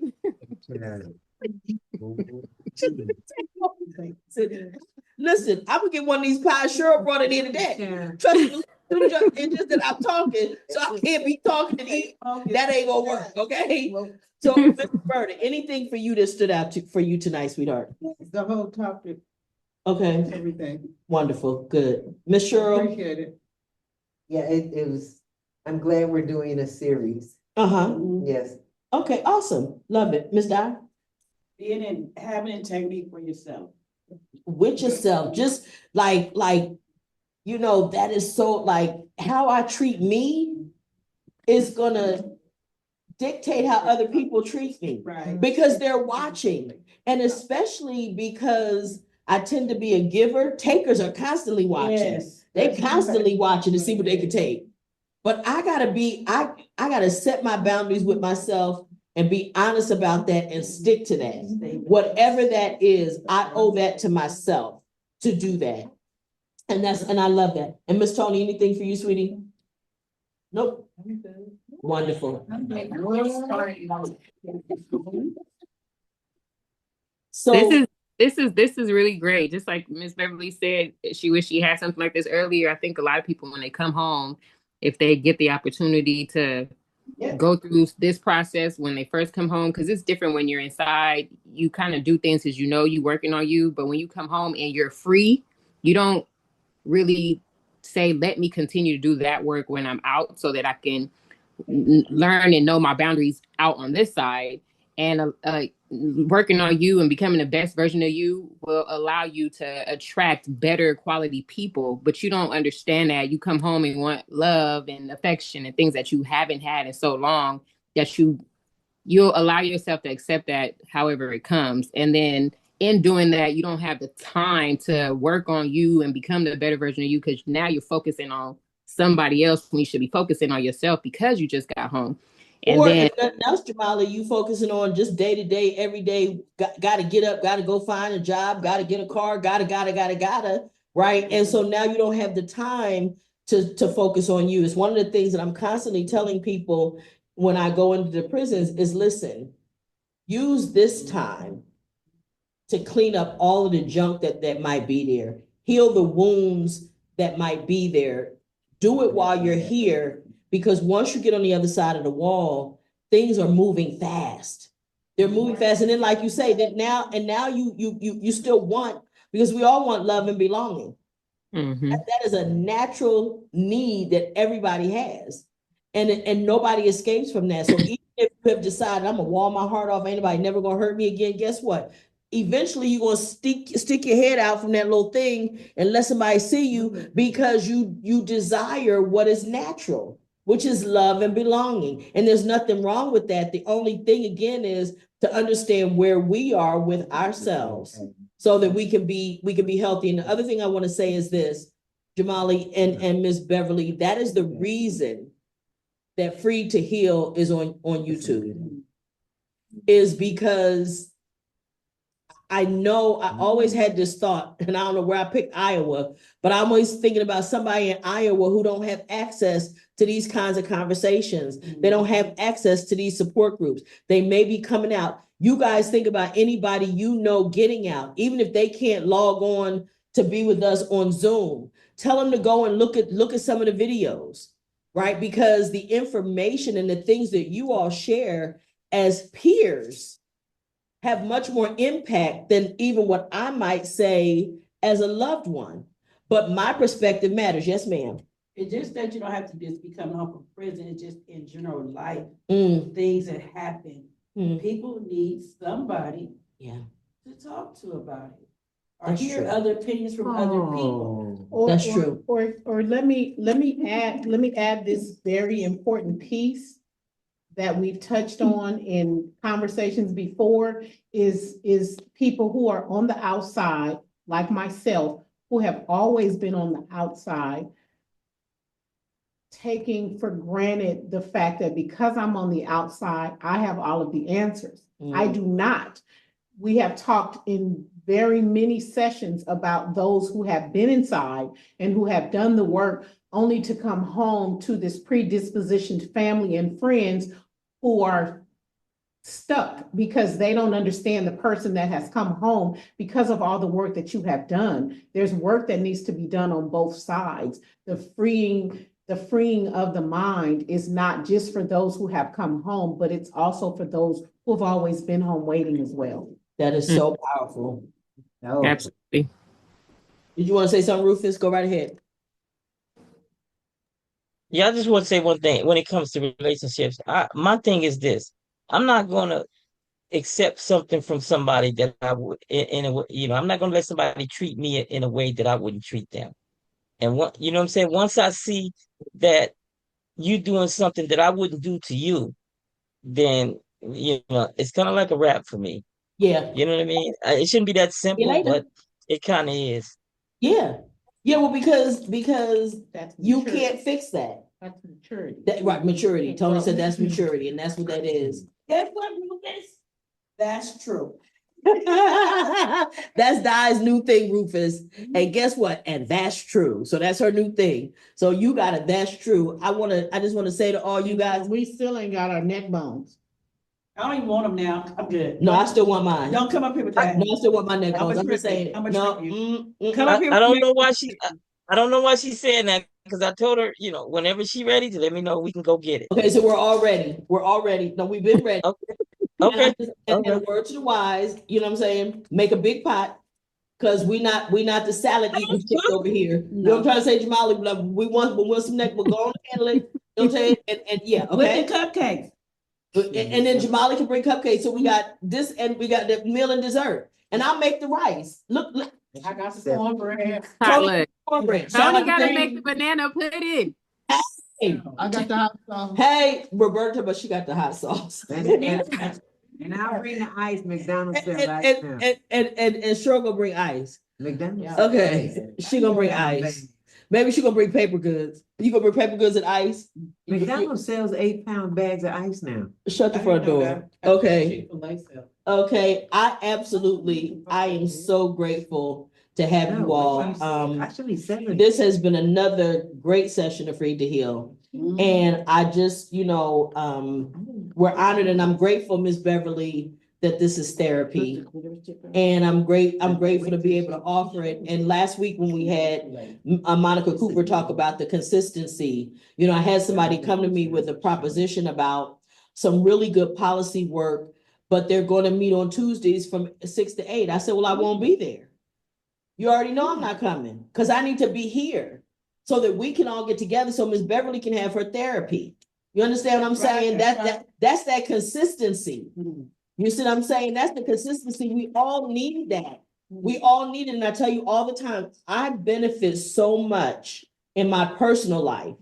Speaker 1: Listen, I'm gonna get one of these pies. Cheryl brought it in today. Trust me, it's just that I'm talking, so I can't be talking and eat. That ain't gonna work, okay? So, Mr. Berta, anything for you that stood out for you tonight, sweetheart?
Speaker 4: The whole topic.
Speaker 1: Okay.
Speaker 4: Everything.
Speaker 1: Wonderful. Good. Miss Cheryl?
Speaker 4: Appreciate it.
Speaker 3: Yeah, it was, I'm glad we're doing a series. Yes.
Speaker 1: Okay, awesome. Love it. Miss Di?
Speaker 4: Having integrity for yourself.
Speaker 1: With yourself. Just like, that is so, like, how I treat me is gonna dictate how other people treat me.
Speaker 4: Right.
Speaker 1: Because they're watching. And especially because I tend to be a giver, takers are constantly watching.
Speaker 4: Yes.
Speaker 1: They constantly watching to see what they can take. But I gotta set my boundaries with myself and be honest about that and stick to that. Whatever that is, I owe that to myself to do that. And I love that. And Miss Tony, anything for you, sweetie? Nope. Wonderful. So
Speaker 7: This is really great. Just like Miss Beverly said, she wished she had something like this earlier. I think a lot of people, when they come home, if they get the opportunity to go through this process when they first come home, because it's different when you're inside. You kind of do things because you know you working on you, but when you come home and you're free, you don't really say, let me continue to do that work when I'm out so that I can learn and know my boundaries out on this side. And working on you and becoming the best version of you will allow you to attract better quality people. But you don't understand that. You come home and want love and affection and things that you haven't had in so long, that you'll allow yourself to accept that however it comes. And then in doing that, you don't have the time to work on you and become the better version of you, because now you're focusing on somebody else when you should be focusing on yourself because you just got home. And
Speaker 1: or
Speaker 7: then
Speaker 1: if nothing else, Jamala, you focusing on just day to day, every day, got to get up, got to go find a job, got to get a car, gotta, right? And so now you don't have the time to focus on you. It's one of the things that I'm constantly telling people when I go into the prisons is, listen, use this time to clean up all of the junk that might be there, heal the wounds that might be there. Do it while you're here, because once you get on the other side of the wall, things are moving fast. They're moving fast. And then, like you say, that now you still want, because we all want love and belonging. That is a natural need that everybody has. And nobody escapes from that. So even if you have decided, I'm gonna wall my heart off, anybody never gonna hurt me again, guess what? Eventually you're gonna stick your head out from that little thing and let somebody see you, because you desire what is natural, which is love and belonging. And there's nothing wrong with that. The only thing, again, is to understand where we are with ourselves so that we can be healthy. And the other thing I want to say is this, Jamali and Miss Beverly, that is the reason that Free to Heal is on YouTube, is because I know I always had this thought, and I don't know where I picked Iowa, but I'm always thinking about somebody in Iowa who don't have access to these kinds of conversations. They don't have access to these support groups. They may be coming out. You guys think about anybody you know getting out, even if they can't log on to be with us on Zoom. Tell them to go and look at some of the videos, right? Because the information and the things that you all share as peers have much more impact than even what I might say as a loved one. But my perspective matters. Yes, ma'am.
Speaker 4: It's just that you don't have to just be coming home from prison. It's just in general life,
Speaker 1: Things
Speaker 4: that happen.
Speaker 1: Mm.
Speaker 4: People need somebody to talk to about it, or hear other opinions from other people.
Speaker 1: That's true.
Speaker 2: Or let me add this very important piece that we've touched on in conversations before, is people who are on the outside, like myself, who have always been on the outside, taking for granted the fact that because I'm on the outside, I have all of the answers. I do not. We have talked in very many sessions about those who have been inside and who have done the work only to come home to this predispositioned family and friends who are stuck because they don't understand the person that has come home because of all the work that you have done. There's work that needs to be done on both sides. The freeing of the mind is not just for those who have come home, but it's also for those who have always been home waiting as well.
Speaker 1: That is so powerful.
Speaker 7: Absolutely.
Speaker 1: Did you want to say something, Rufus? Go right ahead.
Speaker 6: Yeah, I just want to say one thing. When it comes to relationships, my thing is this: I'm not gonna accept something from somebody that I would in a I'm not gonna let somebody treat me in a way that I wouldn't treat them. And what you know what I'm saying? Once I see that you doing something that I wouldn't do to you, then it's kind of like a wrap for me.
Speaker 1: Yeah.
Speaker 6: You know what I mean? It shouldn't be that simple, but it kind of is.
Speaker 1: Yeah. Yeah, well, because
Speaker 2: That's
Speaker 1: you
Speaker 2: maturity.
Speaker 1: can't fix that.
Speaker 2: That's maturity.
Speaker 1: Right, maturity. Tony said that's maturity, and that's what that is.
Speaker 4: Guess what, Rufus? That's true.
Speaker 1: That's Di's new thing, Rufus. And guess what? And that's true. So that's her new thing. So you got it. That's true. I just want to say to all you guys,
Speaker 2: We still ain't got our neck bones.
Speaker 4: I don't even want them now. I'm good.
Speaker 1: no, I still want mine.
Speaker 4: Don't come up here with
Speaker 1: No,
Speaker 4: that.
Speaker 1: I still want my neck
Speaker 4: I'ma
Speaker 1: bones. I'm just
Speaker 4: trip you.
Speaker 1: saying.
Speaker 4: I'ma
Speaker 1: No,
Speaker 4: trip you.
Speaker 1: come
Speaker 4: Come
Speaker 1: up.
Speaker 4: up here
Speaker 6: I
Speaker 4: with
Speaker 6: don't
Speaker 4: your-
Speaker 6: know why I don't know why she's saying that because I told her, whenever she's ready to let me know, we can go get it.
Speaker 1: Okay, so we're all ready. We're all ready. No, we've been ready.
Speaker 6: Okay. Okay.
Speaker 1: And a word to the wise, you know what I'm saying? Make a big pot. Cause we not the salad eating chicks over here. You know what I'm trying to say, Jamali? We want some neck, we're going to handle it. You know what I'm saying? And yeah, okay.
Speaker 4: With the cupcakes.
Speaker 1: And then Jamali can bring cupcakes. So we got this and we got the meal and dessert. And I'll make the rice. Look.
Speaker 2: I got some cornbread.
Speaker 1: Tony, cornbread. Shout
Speaker 7: Tony
Speaker 1: out to
Speaker 7: gotta
Speaker 1: Tony.
Speaker 7: make the banana pudding.
Speaker 1: Hey,
Speaker 2: I got the hot sauce.
Speaker 1: hey, Roberta, but she got the hot sauce.
Speaker 3: And I'll bring the ice, McDonald's
Speaker 1: And
Speaker 3: sell ice now.
Speaker 1: Cheryl gonna bring ice.
Speaker 3: McDonald's.
Speaker 1: Okay, she gonna bring ice. Maybe she gonna bring paper goods. You gonna bring paper goods and ice?
Speaker 3: McDonald's sells 8-pound bags of ice now.
Speaker 1: Shut the front door. Okay. Okay, I am so grateful to have you all.
Speaker 3: Actually, 7.
Speaker 1: This has been another great session of Free to Heal. And I just, we're honored and I'm grateful, Miss Beverly, that this is therapy. And I'm grateful to be able to offer it. And last week when we had Monica Cooper talk about the consistency, I had somebody come to me with a proposition about some really good policy work, but they're going to meet on Tuesdays from 6 to 8. I said, well, I won't be there. You already know I'm not coming because I need to be here so that we can all get together so Miss Beverly can have her therapy. You understand what I'm saying? That's that consistency. You see what I'm saying? That's the consistency. We all need that. We all need it. And I tell you all the time, I benefit so much in my personal life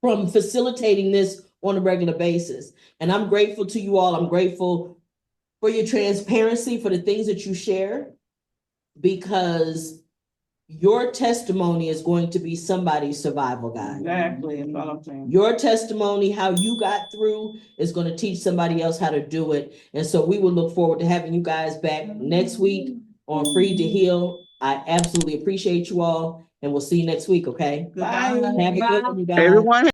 Speaker 1: from facilitating this on a regular basis. And I'm grateful to you all. I'm grateful for your transparency, for the things that you share, because your testimony is going to be somebody's survival guide.
Speaker 4: Exactly, that's all I'm saying.
Speaker 1: Your testimony, how you got through, is going to teach somebody else how to do it. And so we will look forward to having you guys back next week on Free to Heal. I absolutely appreciate you all, and we'll see you next week, okay?
Speaker 4: Bye.
Speaker 1: Have a good one, you guys.
Speaker 9: Everyone